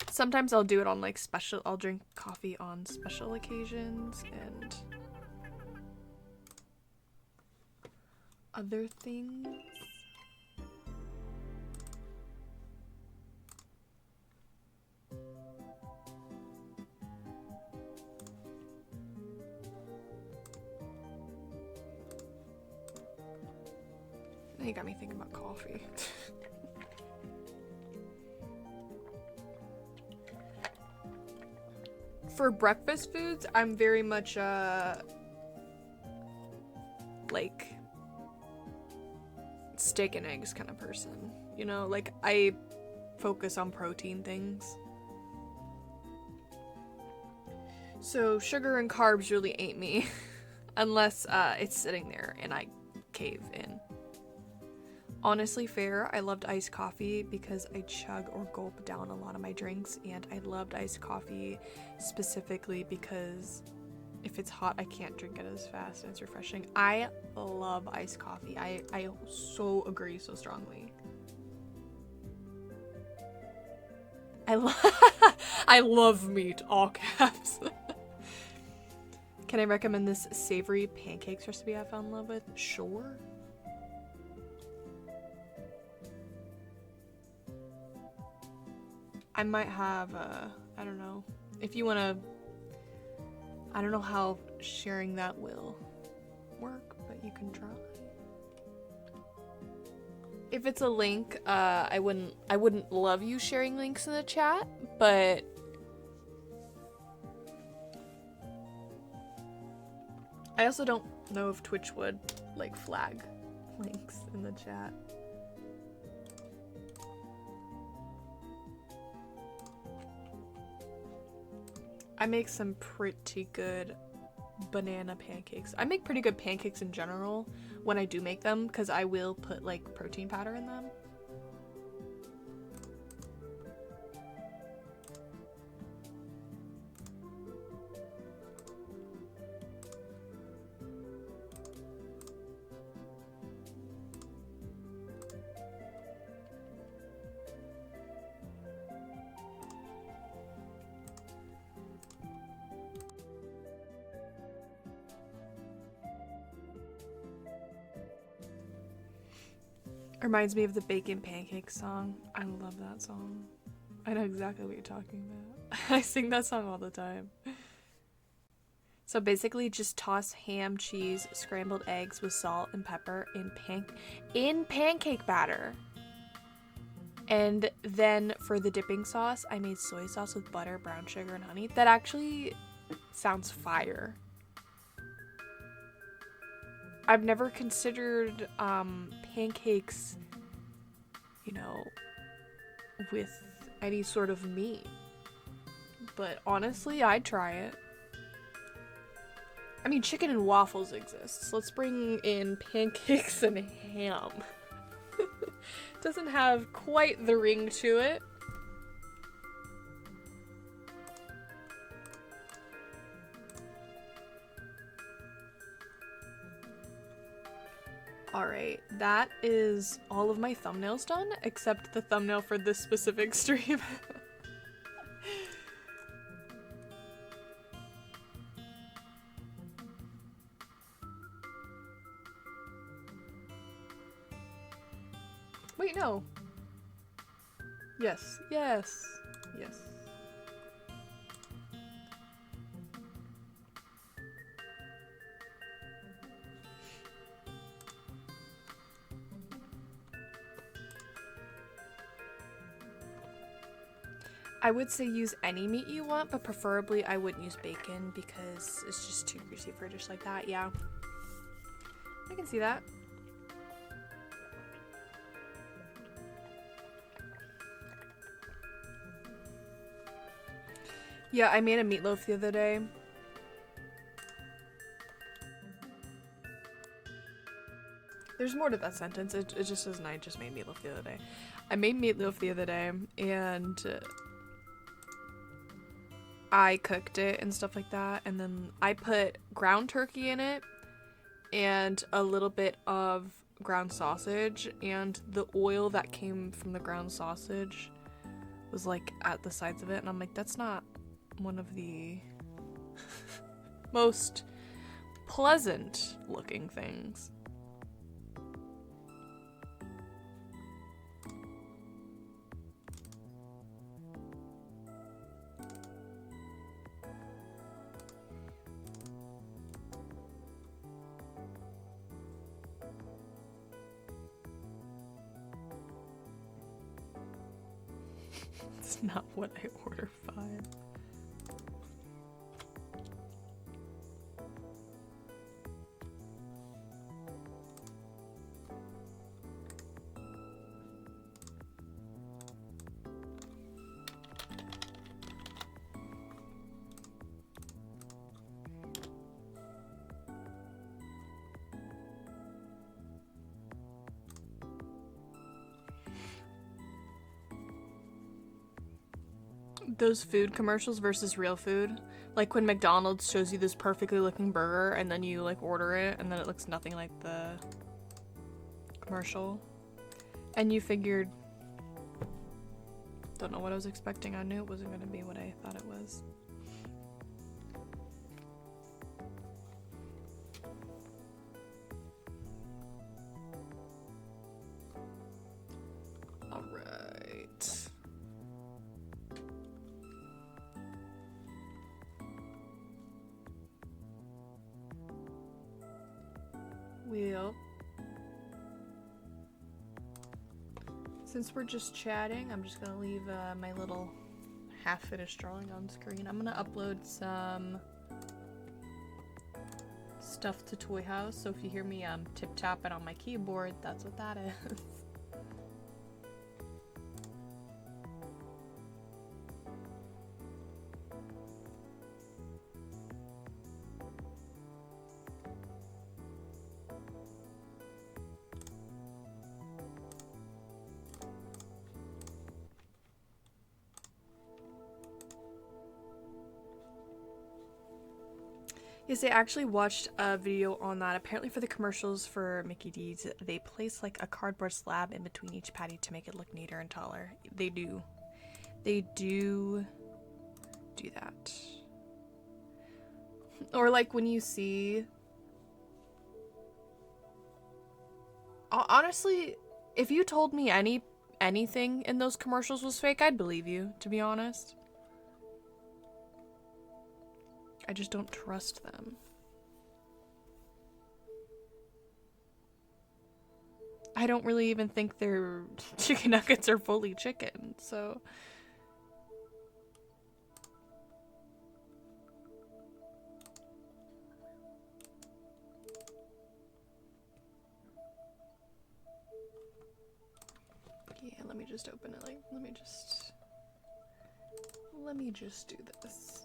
Sometimes I'll do it on like I'll drink coffee on special occasions and other things. Now you got me thinking about coffee. For breakfast foods, I'm very much like steak and eggs kind of person, you know, like I focus on protein things. So sugar and carbs really ain't me. Unless it's sitting there and I cave in. Honestly fair, I loved iced coffee because I chug or gulp down a lot of my drinks, and I loved iced coffee specifically because if it's hot, I can't drink it as fast and it's refreshing. I love iced coffee. I so agree so strongly. I love meat, all caps. Can I recommend this savory pancakes recipe I fell in love with? Sure. I might have, I don't know. If you want to, I don't know how sharing that will work, but you can try. If it's a link, I wouldn't love you sharing links in the chat, but I also don't know if Twitch would like flag links in the chat. I make some pretty good banana pancakes. I make pretty good pancakes in general when I do make them, because I will put like protein powder in them. Reminds me of the bacon pancake song. I love that song. I know exactly what you're talking about. I sing that song all the time. So basically just toss ham, cheese, scrambled eggs with salt and pepper in pancake batter. And then for the dipping sauce, I made soy sauce with butter, brown sugar, and honey. That actually sounds fire. I've never considered pancakes, you know, with any sort of meat. But honestly, I'd try it. I mean, chicken and waffles exists. Let's bring in pancakes and ham. Doesn't have quite the ring to it. Alright, that is all of my thumbnails done, except the thumbnail for this specific stream. Wait, no. Yes, yes, yes. I would say use any meat you want, but preferably I wouldn't use bacon because it's just too greasy for a dish like that. Yeah, I can see that. Yeah, I made a meatloaf the other day. There's more to that sentence. It just isn't I just made meatloaf the other day. I made meatloaf the other day and I cooked it and stuff like that, and then I put ground turkey in it and a little bit of ground sausage, and the oil that came from the ground sausage was like at the sides of it, and I'm like, that's not one of the most pleasant looking things. It's not what I order, fine. Those food commercials versus real food. Like when McDonald's shows you this perfectly looking burger and then you like order it and then it looks nothing like the commercial. And you figured, don't know what I was expecting. I knew it wasn't gonna be what I thought it was. All right. Well, since we're just chatting, I'm just gonna leave my little half-finished drawing on screen. I'm gonna upload some stuff to Toy House, so if you hear me tip-tapping on my keyboard, that's what that is. Yes, I actually watched a video on that. Apparently for the commercials for Mickey D's, they place like a cardboard slab in between each patty to make it look neater and taller. They do. They do that. Or like when you see... Honestly, if you told me anything in those commercials was fake, I'd believe you, to be honest. I just don't trust them. I don't really even think their chicken nuggets are fully chicken, so... Yeah, let me just open it, like, let me just do this.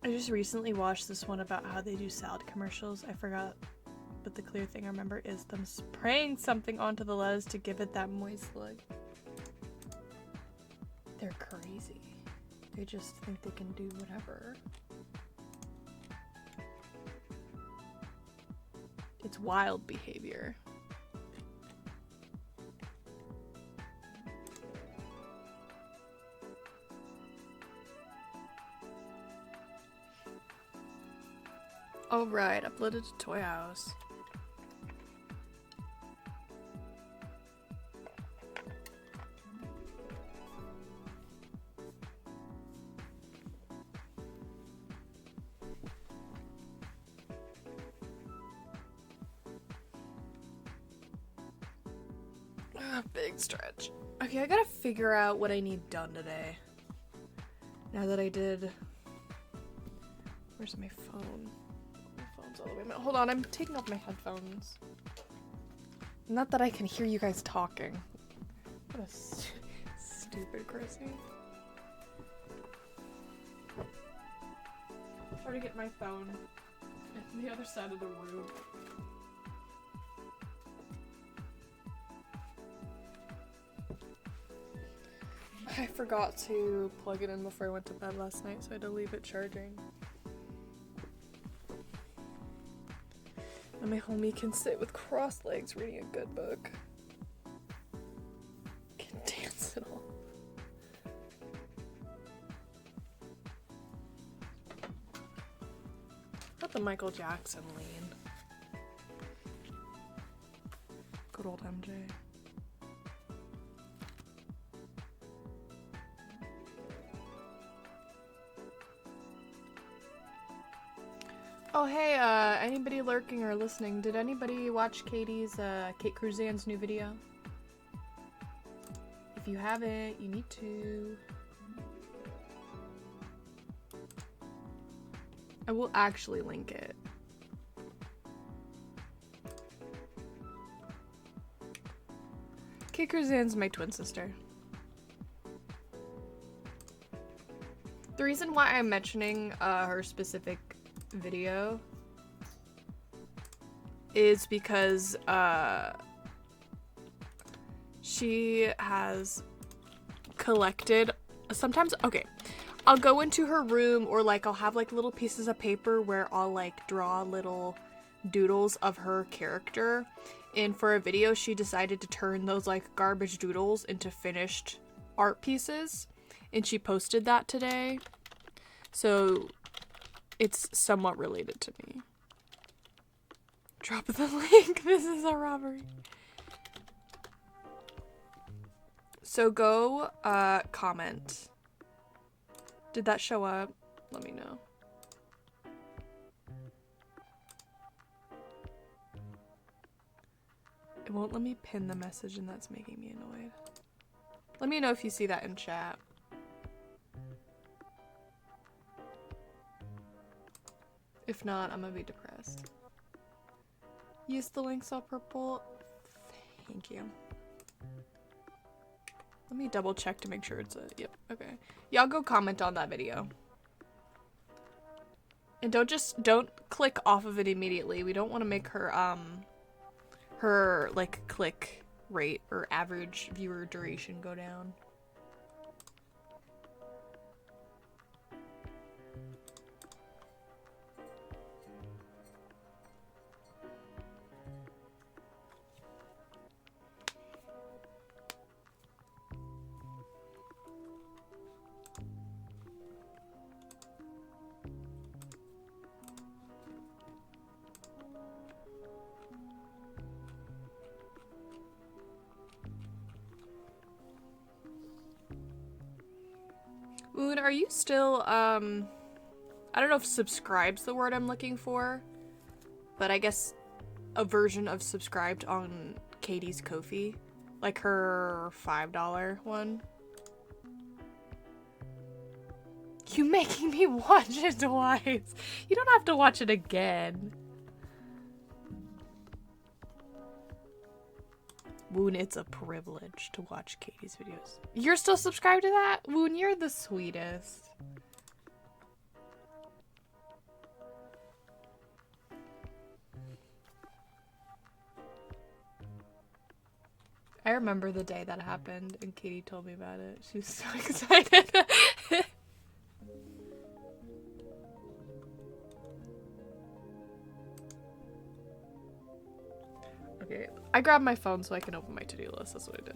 I just recently watched this one about how they do salad commercials. I forgot, but the clear thing I remember is them spraying something onto the lettuce to give it that moist look. They're crazy. They just think they can do whatever. It's wild behavior. Alright, uploaded to Toy House. Big stretch. Okay, I gotta figure out what I need done today. Now that I did... Where's my phone? All the way. Hold on, I'm taking off my headphones. Not that I can hear you guys talking. What a stupid Chrissy. Try to get my phone at the other side of the room. I forgot to plug it in before I went to bed last night, so I had to leave it charging. And my homie can sit with crossed legs reading a good book. Can dance at all. Not the Michael Jackson lean. Good old MJ. Oh hey, anybody lurking or listening, did anybody watch Kate Cruzan's new video? If you haven't, you need to. I will actually link it. Kate Cruzan's my twin sister. The reason why I'm mentioning her specific video is because she has collected sometimes. Okay, I'll go into her room, or like I'll have like little pieces of paper where I'll like draw little doodles of her character, and for a video she decided to turn those like garbage doodles into finished art pieces, and she posted that today, so it's somewhat related to me. Drop the link. This is a robbery. So go comment. Did that show up? Let me know. It won't let me pin the message, and that's making me annoyed. Let me know if you see that in chat. If not, I'm gonna be depressed. Use the links all purple. Thank you. Let me double check to make sure it's a, yep, okay. Y'all go comment on that video. And don't click off of it immediately. We don't want to make her, her, like, click rate or average viewer duration go down. Moon, are you still, I don't know if subscribe's the word I'm looking for, but I guess a version of subscribed on Katie's Ko-fi, like her $5 one. You making me watch it twice. You don't have to watch it again. Woon, it's a privilege to watch Katie's videos. You're still subscribed to that? Woon, you're the sweetest. I remember the day that happened and Katie told me about it. She was so excited. Okay, I grabbed my phone so I can open my to-do list. That's what I did.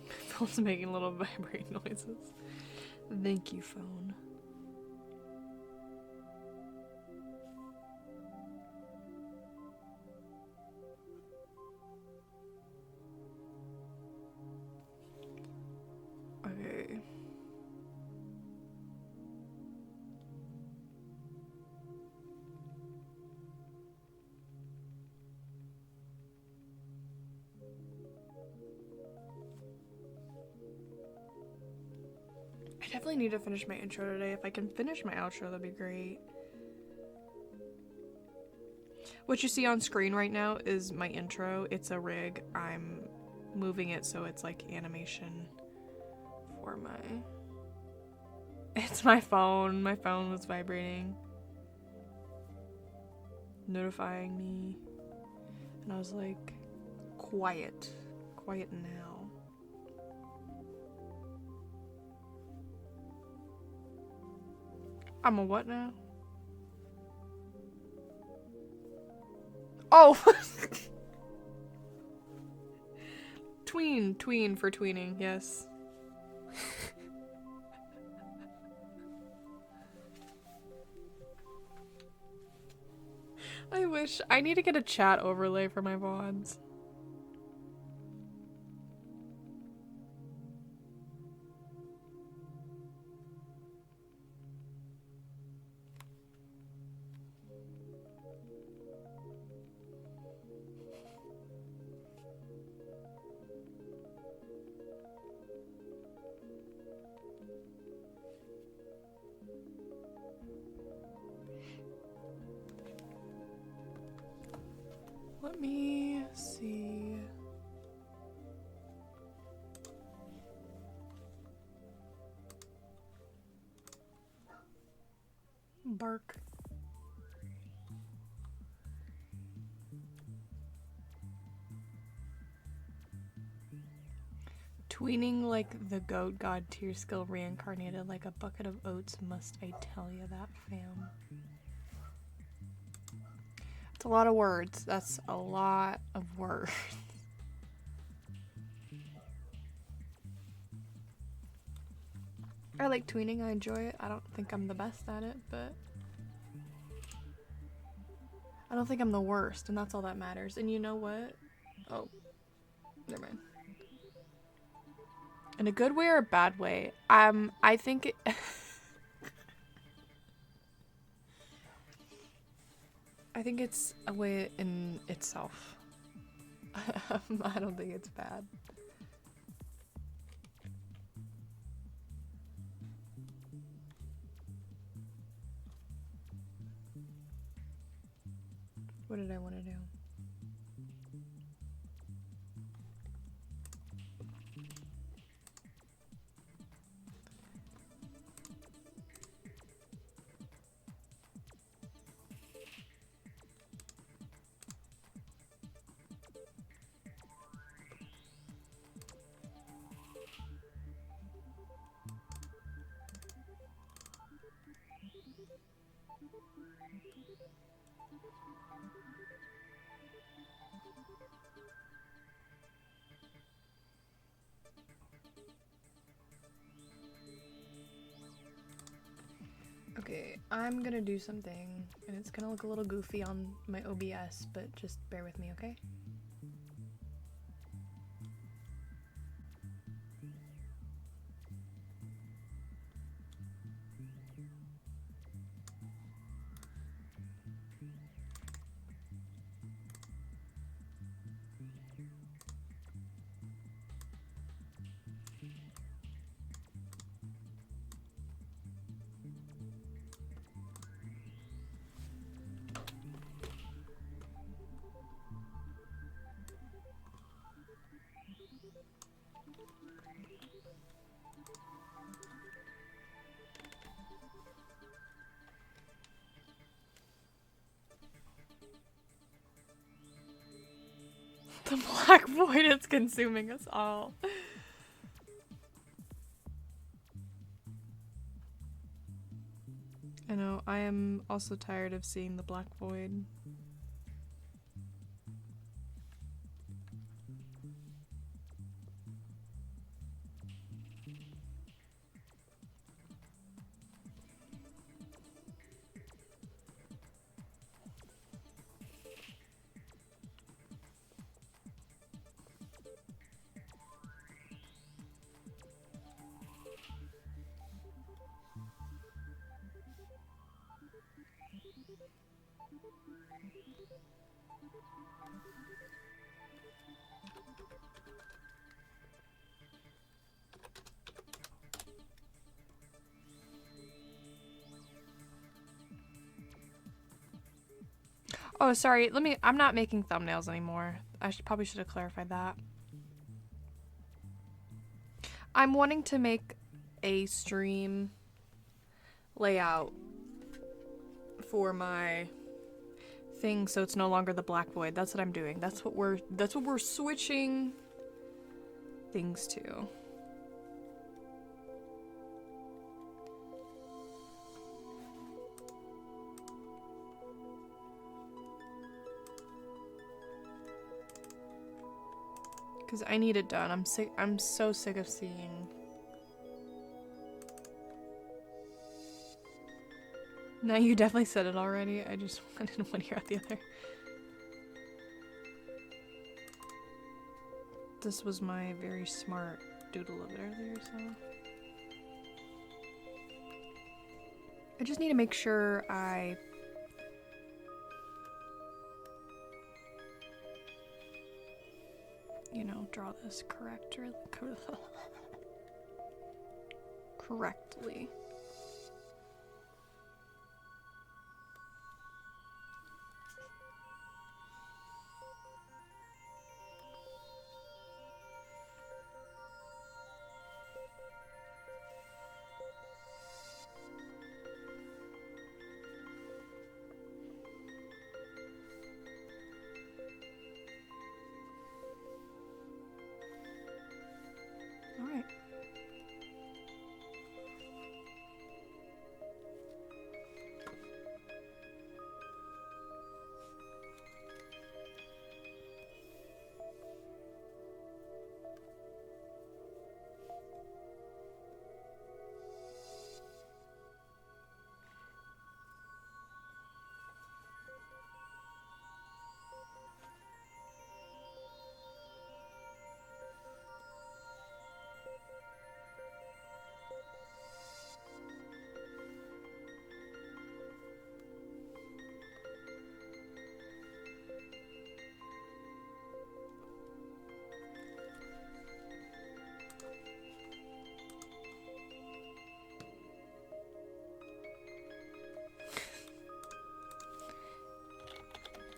My phone's making little vibrating noises. Thank you, phone. Okay. I definitely need to finish my intro today. If I can finish my outro, that'd be great. What you see on screen right now is my intro. It's a rig. I'm moving it so it's like animation for my... It's my phone. My phone was vibrating, notifying me. And I was like, quiet. Quiet now. I'm a what now? Oh! Tween for tweening, yes. I wish. I need to get a chat overlay for my VODs. Let me see. Bark. Tweening like the goat god tier skill reincarnated like a bucket of oats, must I tell you that, fam? It's a lot of words. That's a lot of words. I like tweening, I enjoy it. I don't think I'm the best at it, but I don't think I'm the worst, and that's all that matters. And you know what? Oh, never mind. In a good way or a bad way? I think it I think it's a way in itself. I don't think it's bad. What did I want to do? Okay, I'm gonna do something, and it's gonna look a little goofy on my OBS, but just bear with me, okay? The black void is consuming us all. I know, I am also tired of seeing the black void. Oh, sorry. I'm not making thumbnails anymore. I probably should have clarified that. I'm wanting to make a stream layout for my thing so it's no longer the black void. That's what I'm doing. That's what we're switching things to. Because I need it done. I'm so sick of seeing. No, you definitely said it already. I just wanted one ear out the other. This was my very smart doodle of it earlier, so. I just need to make sure I draw this correctly. All right.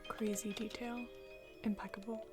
Crazy detail. Impeccable.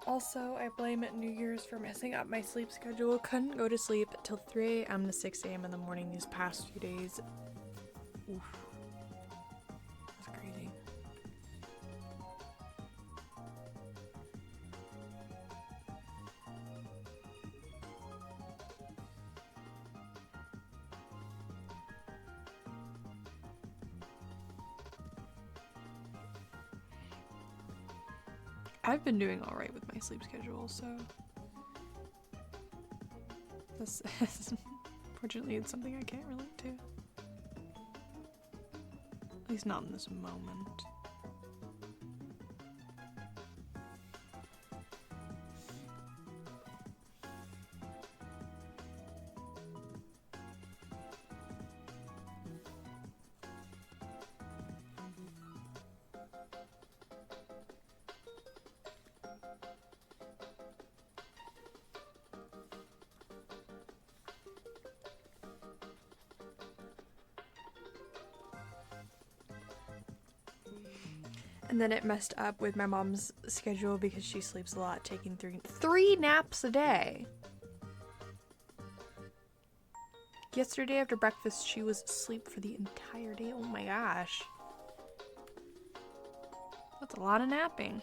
Also, I blame New Year's for messing up my sleep schedule. Couldn't go to sleep till 3 a.m. to 6 a.m. in the morning these past few days. Oof. That's crazy. I've been doing alright with my sleep schedule, so this is, fortunately, it's something I can't relate to. At least not in this moment. And then it messed up with my mom's schedule because she sleeps a lot, taking three naps a day. Yesterday after breakfast, she was asleep for the entire day. Oh my gosh. That's a lot of napping.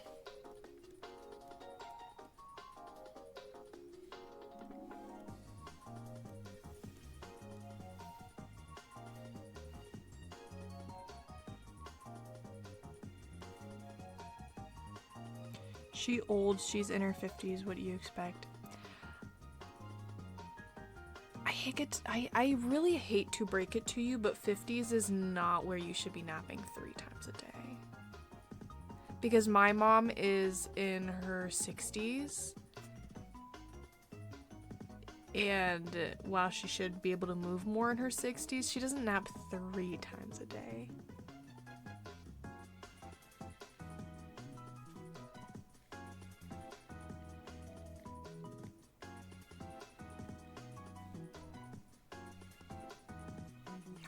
She old, she's in her 50s, what do you expect? I really hate to break it to you, but 50s is not where you should be napping 3 times a day. Because my mom is in her 60s, and while she should be able to move more in her 60s, she doesn't nap 3 times a day.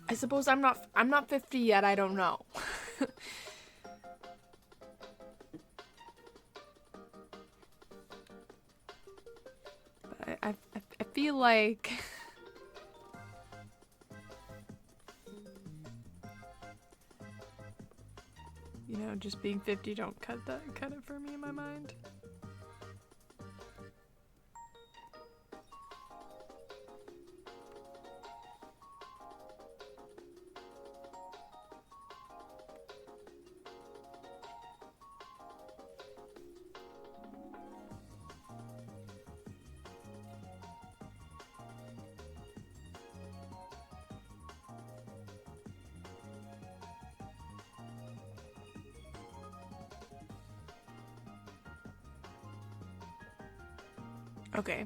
I suppose I'm not 50 yet, I don't know. But I feel like you know, just being 50 don't cut it for me in my mind. Okay.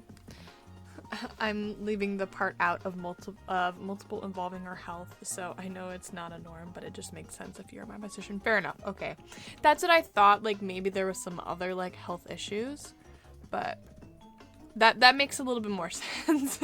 I'm leaving the part out of multiple involving our health, so I know it's not a norm, but it just makes sense if you're my position. Fair enough. Okay. That's what I thought, like maybe there was some other like health issues, but that makes a little bit more sense.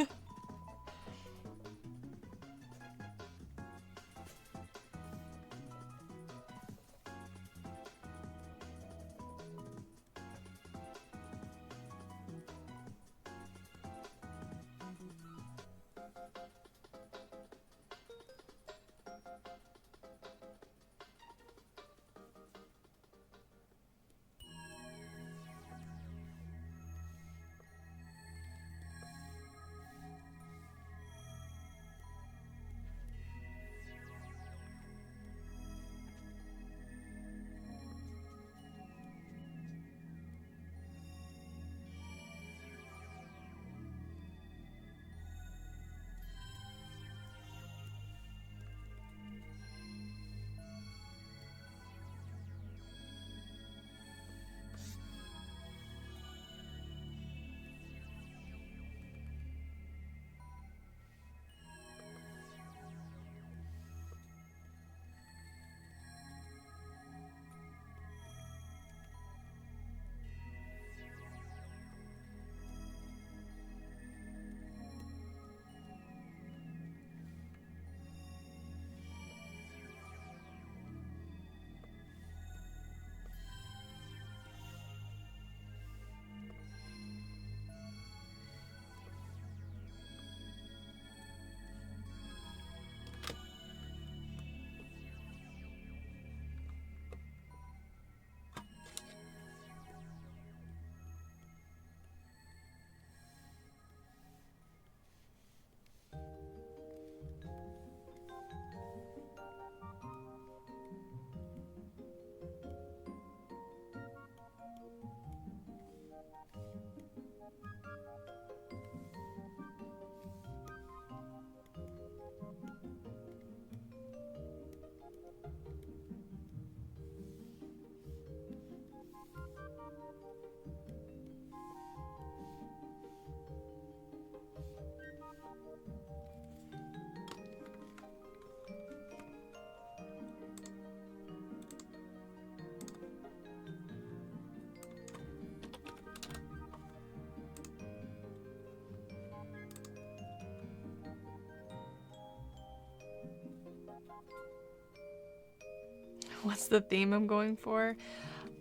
What's the theme I'm going for?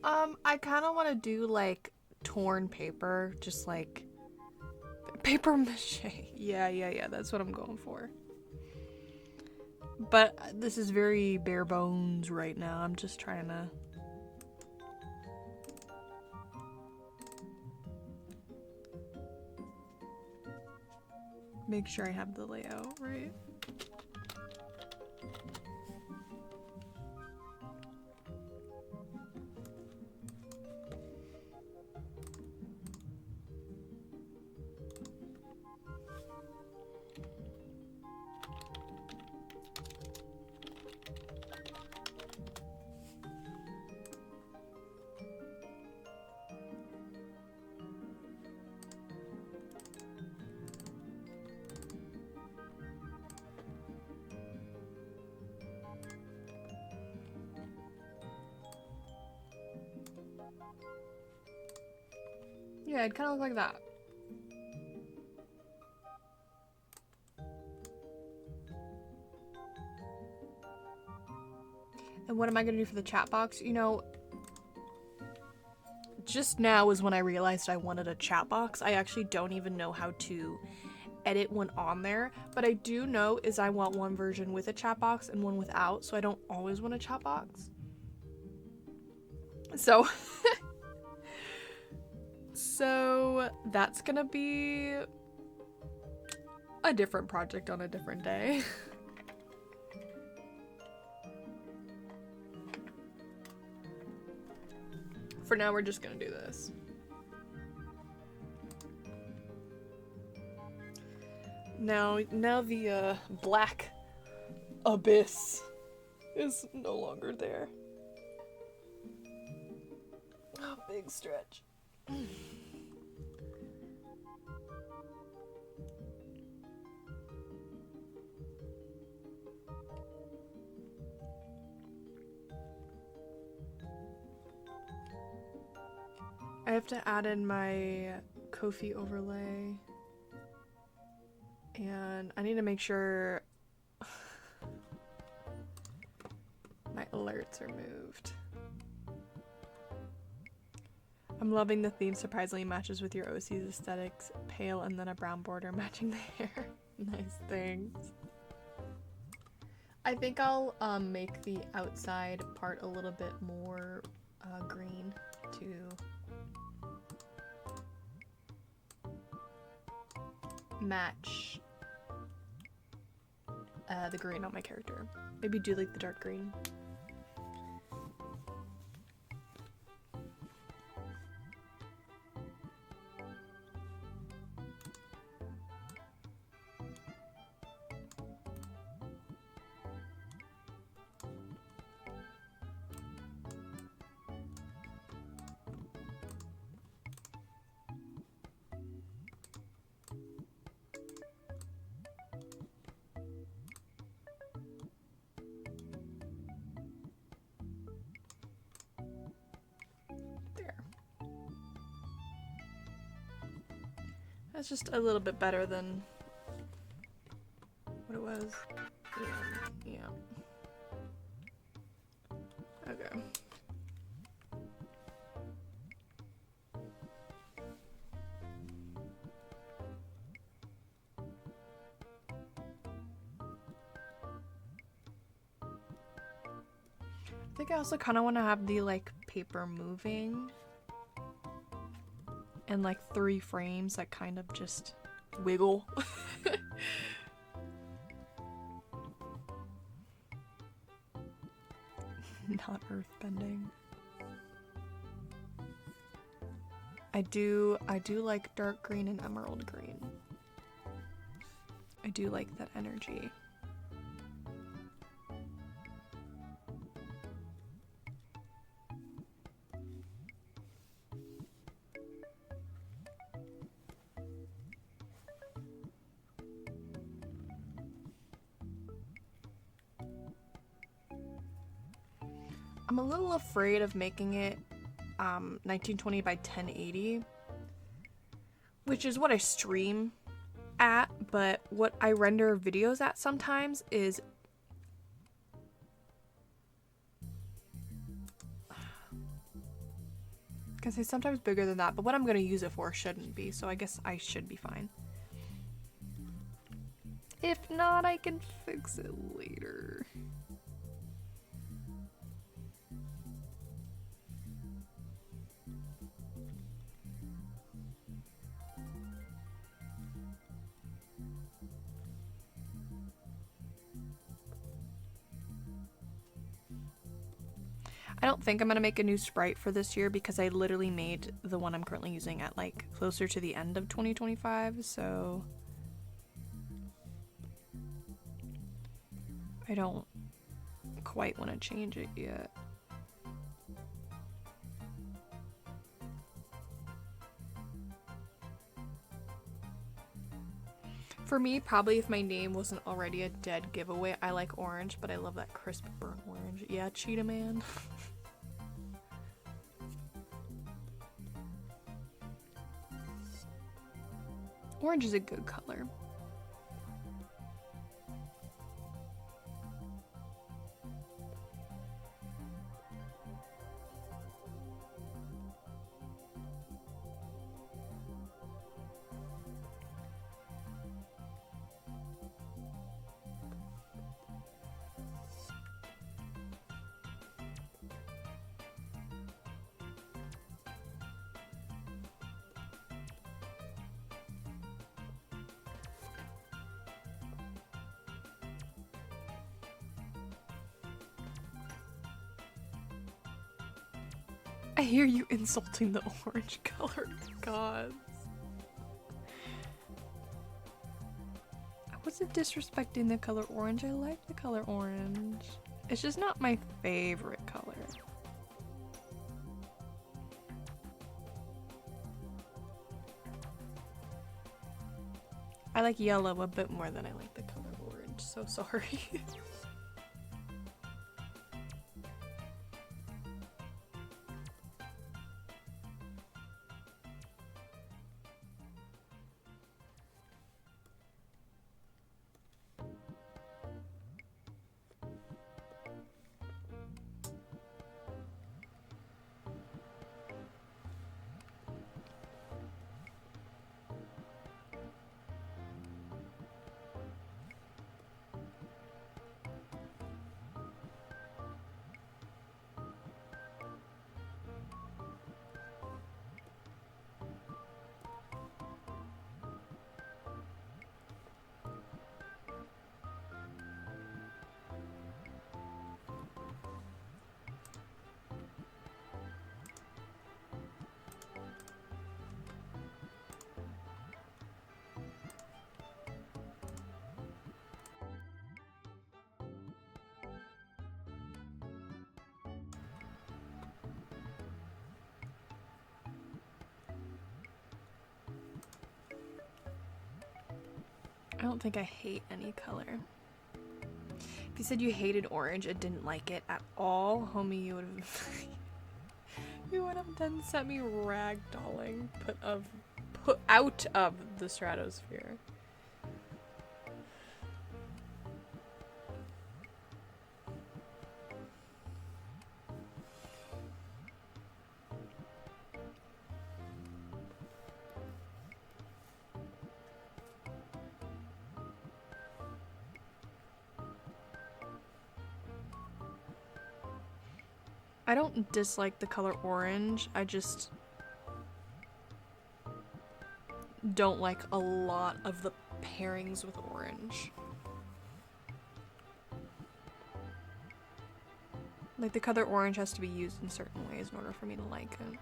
I kind of want to do like torn paper, just like paper mache. Yeah, that's what I'm going for. But this is very bare bones right now. I'm just trying to make sure I have the layout right. Yeah, it kind of look like that. And what am I gonna do for the chat box? You know, just now is when I realized I wanted a chat box. I actually don't even know how to edit one on there, but I do know is I want one version with a chat box and one without, so I don't always want a chat box. So so that's gonna be a different project on a different day. For now, we're just gonna do this. Now the black abyss is no longer there. Oh, big stretch. I have to add in my Ko-fi overlay, and I need to make sure my alerts are moved. I'm loving the theme. Surprisingly matches with your OC's aesthetics. Pale and then a brown border matching the hair. Nice, thanks. I think I'll make the outside part a little bit more green to match the green on my character. Maybe do like the dark green. That's just a little bit better than what it was. Yeah. Okay. I think I also kind of want to have the like paper moving and like 3 frames that kind of just wiggle. Not earthbending. I do like dark green and emerald green. I do like that energy. I'm a little afraid of making it 1920 by 1080, which is what I stream at, but what I render videos at sometimes is I can say sometimes bigger than that, but what I'm going to use it for shouldn't be, so I guess I should be fine. If not, I can fix it later. I don't think I'm gonna make a new sprite for this year because I literally made the one I'm currently using at like closer to the end of 2025, so I don't quite want to change it yet. For me, probably if my name wasn't already a dead giveaway, I like orange, but I love that crisp burnt orange. Yeah, Cheetah Man. Orange is a good color. I hear you insulting the orange color gods. I wasn't disrespecting the color orange. I like the color orange. It's just not my favorite color. I like yellow a bit more than I like the color orange, so sorry. I don't think I hate any color. If you said you hated orange and didn't like it at all, homie, you would have you would have then sent me ragdolling put out of the stratosphere. I don't dislike the color orange, I just don't like a lot of the pairings with orange. Like, the color orange has to be used in certain ways in order for me to like it.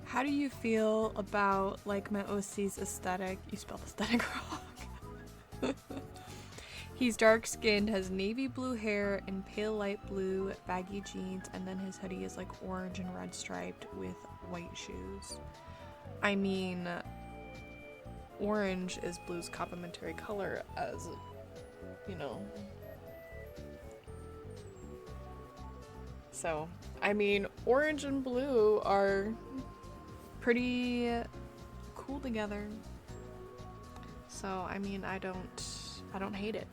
How do you feel about, like, my OC's aesthetic? You spelled aesthetic wrong. He's dark-skinned, has navy blue hair and pale light blue baggy jeans, and then his hoodie is like orange and red striped with white shoes. I mean, orange is blue's complementary color, as, you know. So, I mean, orange and blue are pretty cool together. So, I mean, I don't hate it.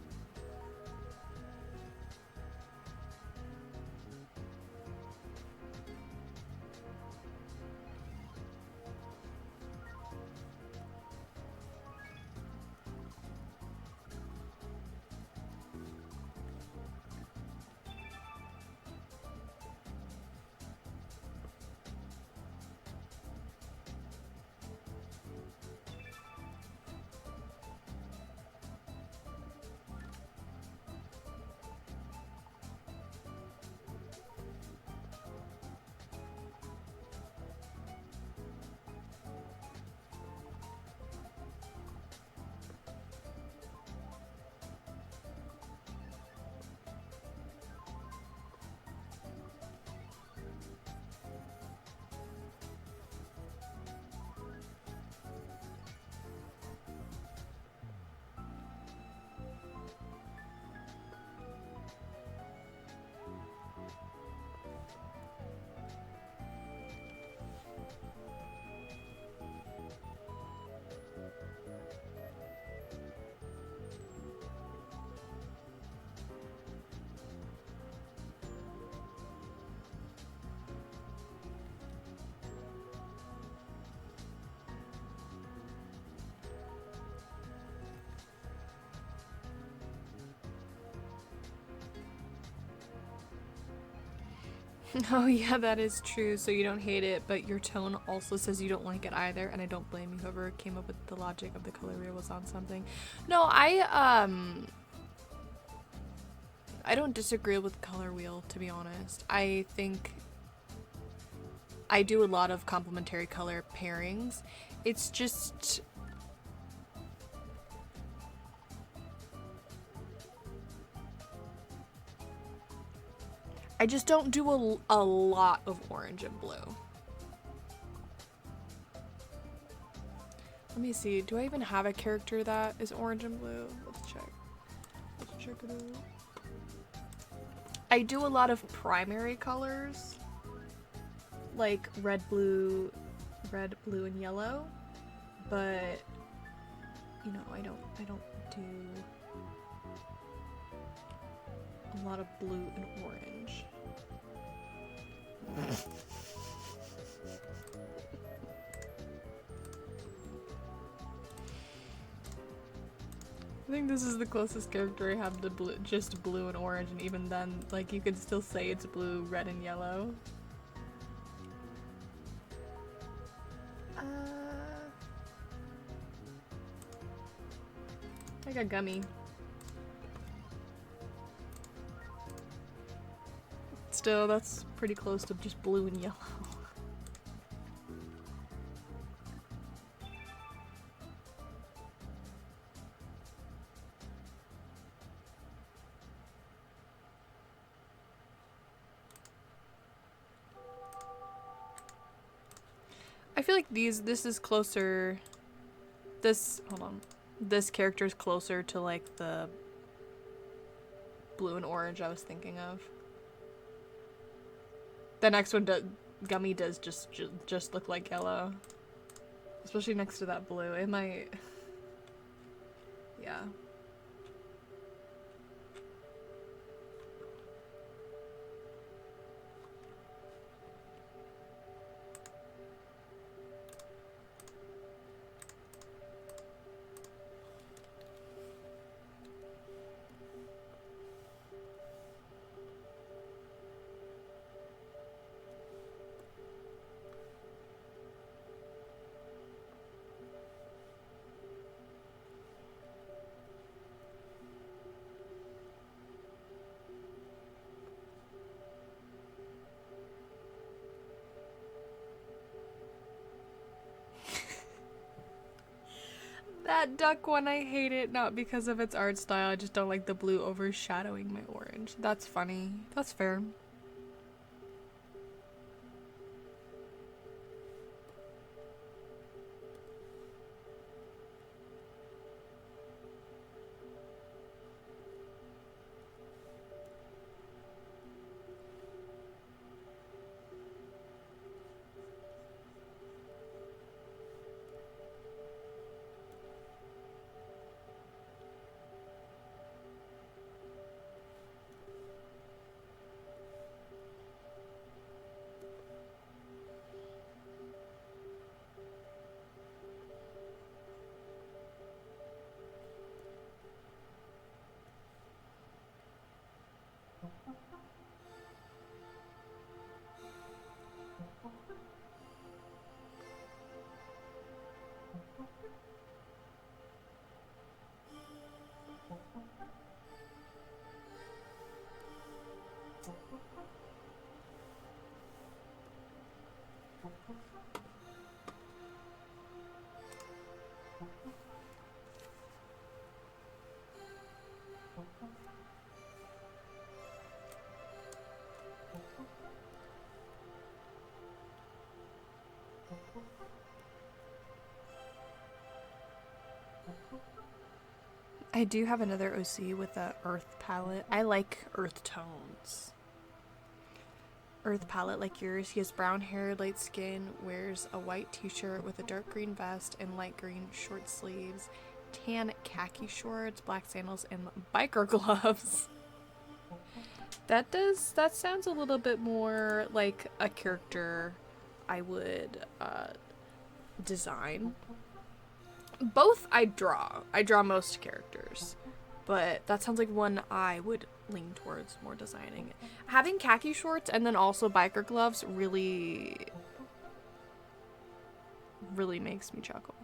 Oh yeah, that is true. So you don't hate it, but your tone also says you don't like it either, and I don't blame you. Whoever came up with the logic of the color wheel was on something. No, I don't disagree with color wheel, to be honest. I think I do a lot of complementary color pairings. It's just I just don't do a lot of orange and blue. Let me see. Do I even have a character that is orange and blue? Let's check. Let's check it out. I do a lot of primary colors, like red, blue, and yellow, but you know, I don't do a lot of blue and orange. I think this is the closest character I have to blue, just blue and orange, and even then, like, you could still say it's blue, red, and yellow. Like a gummy. Still, that's pretty close to just blue and yellow. I feel like this is closer, hold on. This character is closer to like the blue and orange I was thinking of. The next one, Gummy does just look like yellow. Especially next to that blue. It might, yeah. That duck one, I hate it, not because of its art style, I just don't like the blue overshadowing my orange. That's funny. That's fair. I do have another OC with a earth palette. I like earth tones. Earth palette like yours. He has brown hair, light skin, wears a white t-shirt with a dark green vest and light green short sleeves, tan khaki shorts, black sandals, and biker gloves. That sounds a little bit more like a character I would design. Both I draw most characters, but that sounds like one I would lean towards more designing. Having khaki shorts and then also biker gloves really makes me chuckle.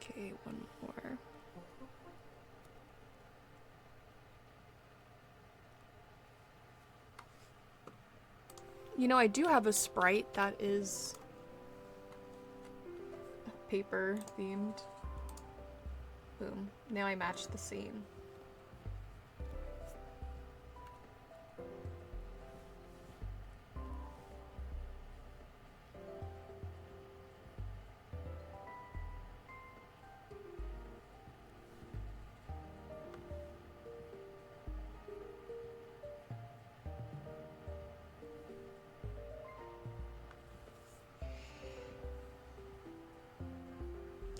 Okay, one more. You know, I do have a sprite that is paper themed. Boom. Now I match the scene.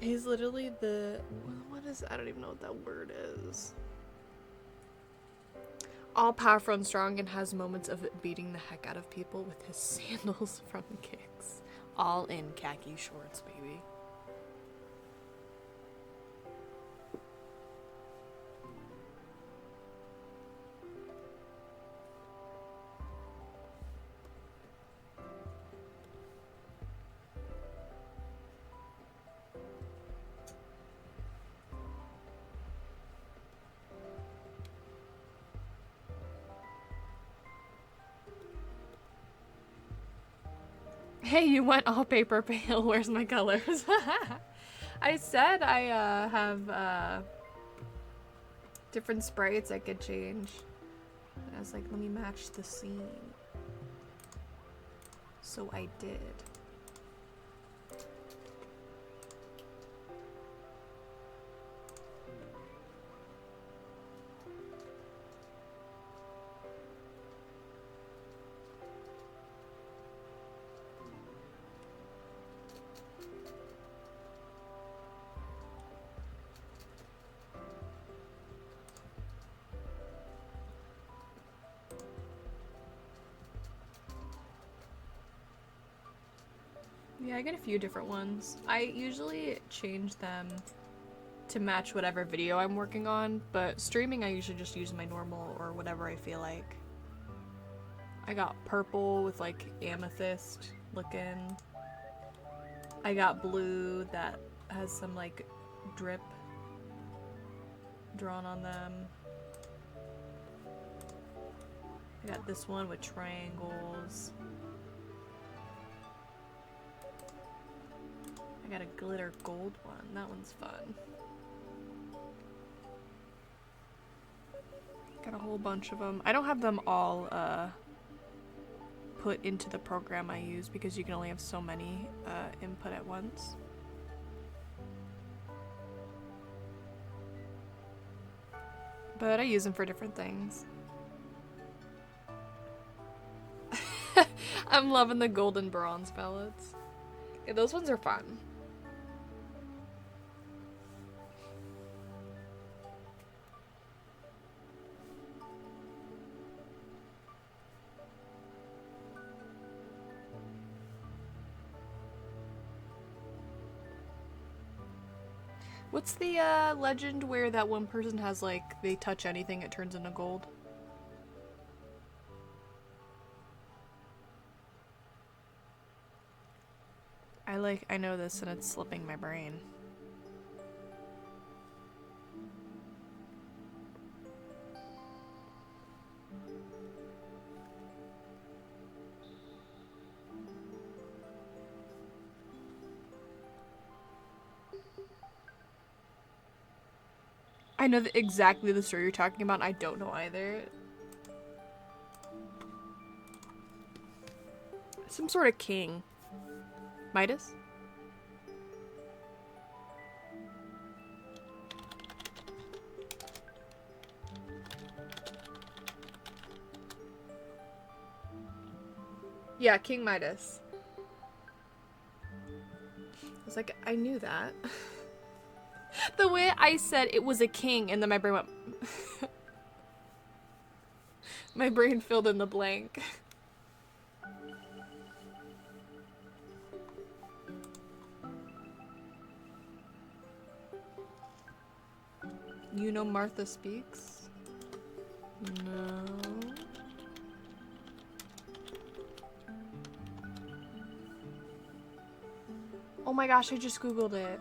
He's literally the, what is, I don't even know what that word is. All powerful and strong and has moments of beating the heck out of people with his sandals from kicks. All in khaki shorts, baby. Hey, you went all paper pale. Where's my colors? I said I have different sprites I could change. And I was like, let me match the scene. So I did. Yeah, I get a few different ones. I usually change them to match whatever video I'm working on, but streaming I usually just use my normal or whatever I feel like. I got purple with like amethyst looking. I got blue that has some like drip drawn on them. I got this one with triangles. I got a glitter gold one. That one's fun. Got a whole bunch of them. I don't have them all put into the program I use because you can only have so many input at once. But I use them for different things. I'm loving the gold and bronze palettes. Yeah, those ones are fun. What's the legend where that one person has like, they touch anything, it turns into gold? I know this and it's slipping my brain. I know exactly the story you're talking about. I don't know either. Some sort of king. Midas? Yeah, King Midas. I was like, I knew that. The way I said it was a king, and then my brain went... My brain filled in the blank. You know Martha Speaks? No. Oh my gosh, I just googled it.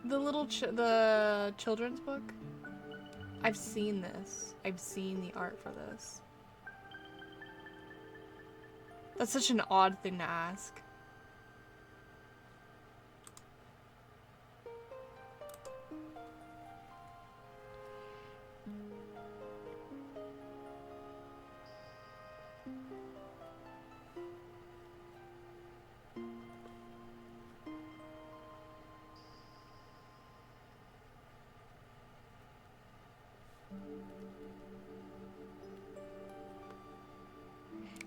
The little the children's book? I've seen this. I've seen the art for this. That's such an odd thing to ask.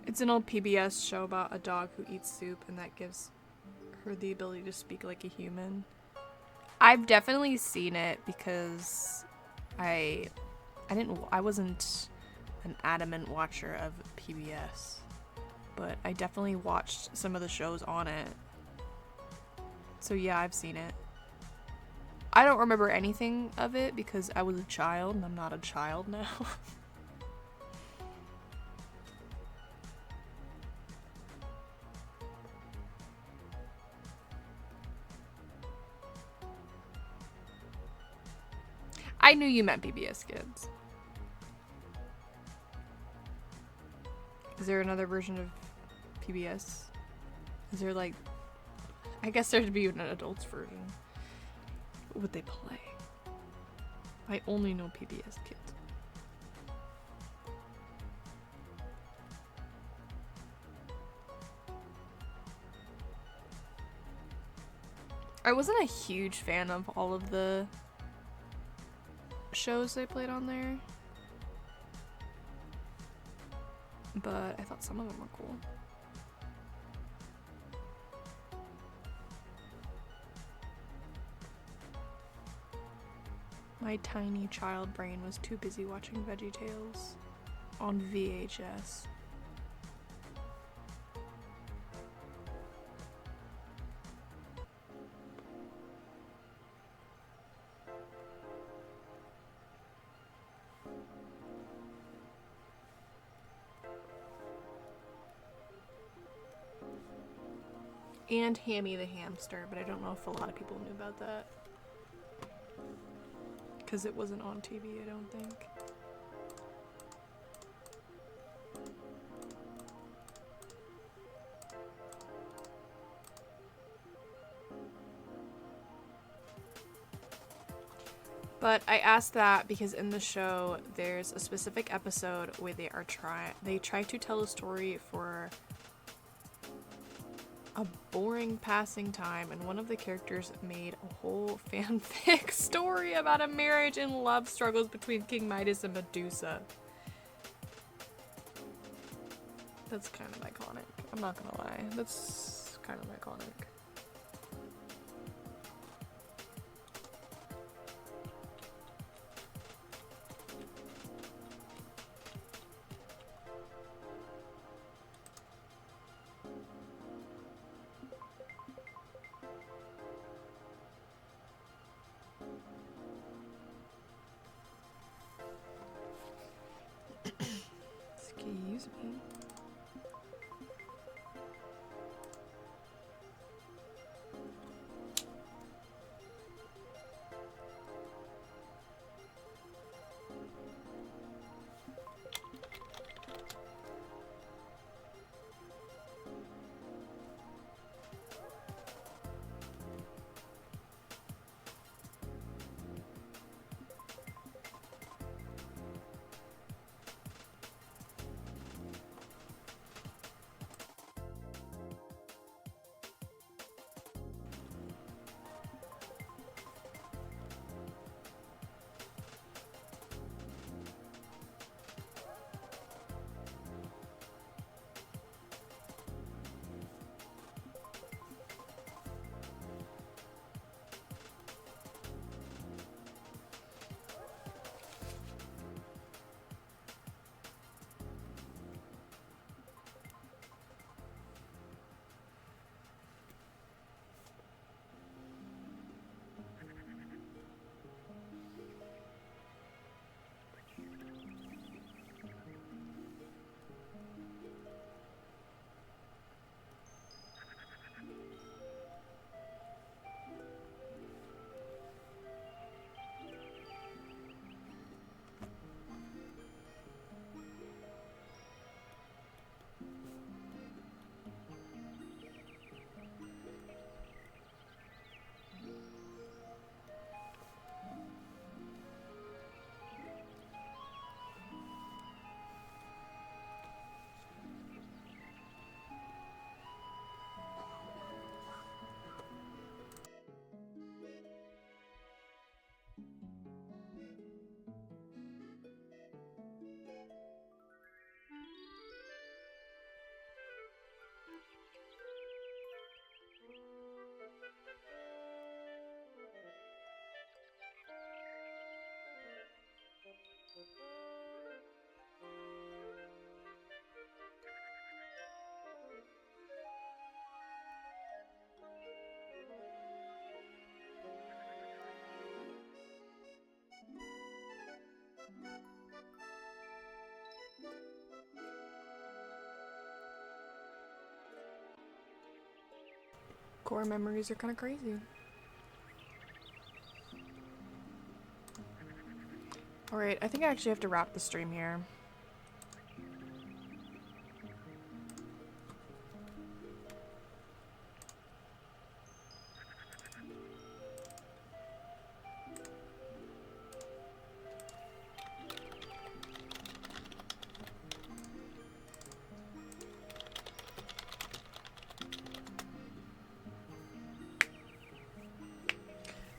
It's an old PBS show about a dog who eats soup, and that gives her the ability to speak like a human. I've definitely seen it because I wasn't an adamant watcher of PBS, but I definitely watched some of the shows on it. So yeah, I've seen it. I don't remember anything of it because I was a child and I'm not a child now. I knew you meant PBS Kids. Is there another version of PBS? Is there like... I guess there'd be an adult's version. What would they play? I only know PBS Kids. I wasn't a huge fan of all of the shows they played on there, but I thought some of them were cool. My tiny child brain was too busy watching VeggieTales on VHS. And Hammy the Hamster, but I don't know if a lot of people knew about that. Because it wasn't on TV, I don't think. But I asked that because in the show, there's a specific episode where they try to tell a story for a boring passing time, and one of the characters made a whole fanfic story about a marriage and love struggles between King Midas and Medusa. That's kind of iconic. I'm not gonna lie. That's kind of iconic. Excuse me. Core memories are kind of crazy. Alright, I think I actually have to wrap the stream here.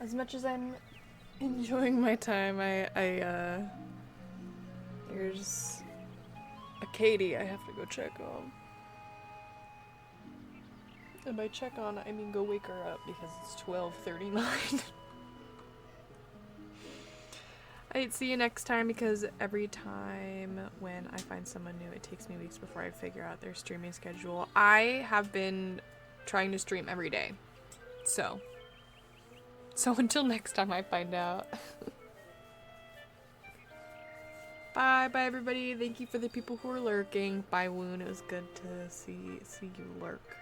As much as I'm enjoying my time, there's a Katie I have to go check on. And by check on, I mean go wake her up because it's 12:39. I'd see you next time because every time when I find someone new, it takes me weeks before I figure out their streaming schedule. I have been trying to stream every day. So until next time I find out. Bye everybody. Thank you for the people who are lurking. Bye Woon. It was good to see you lurk.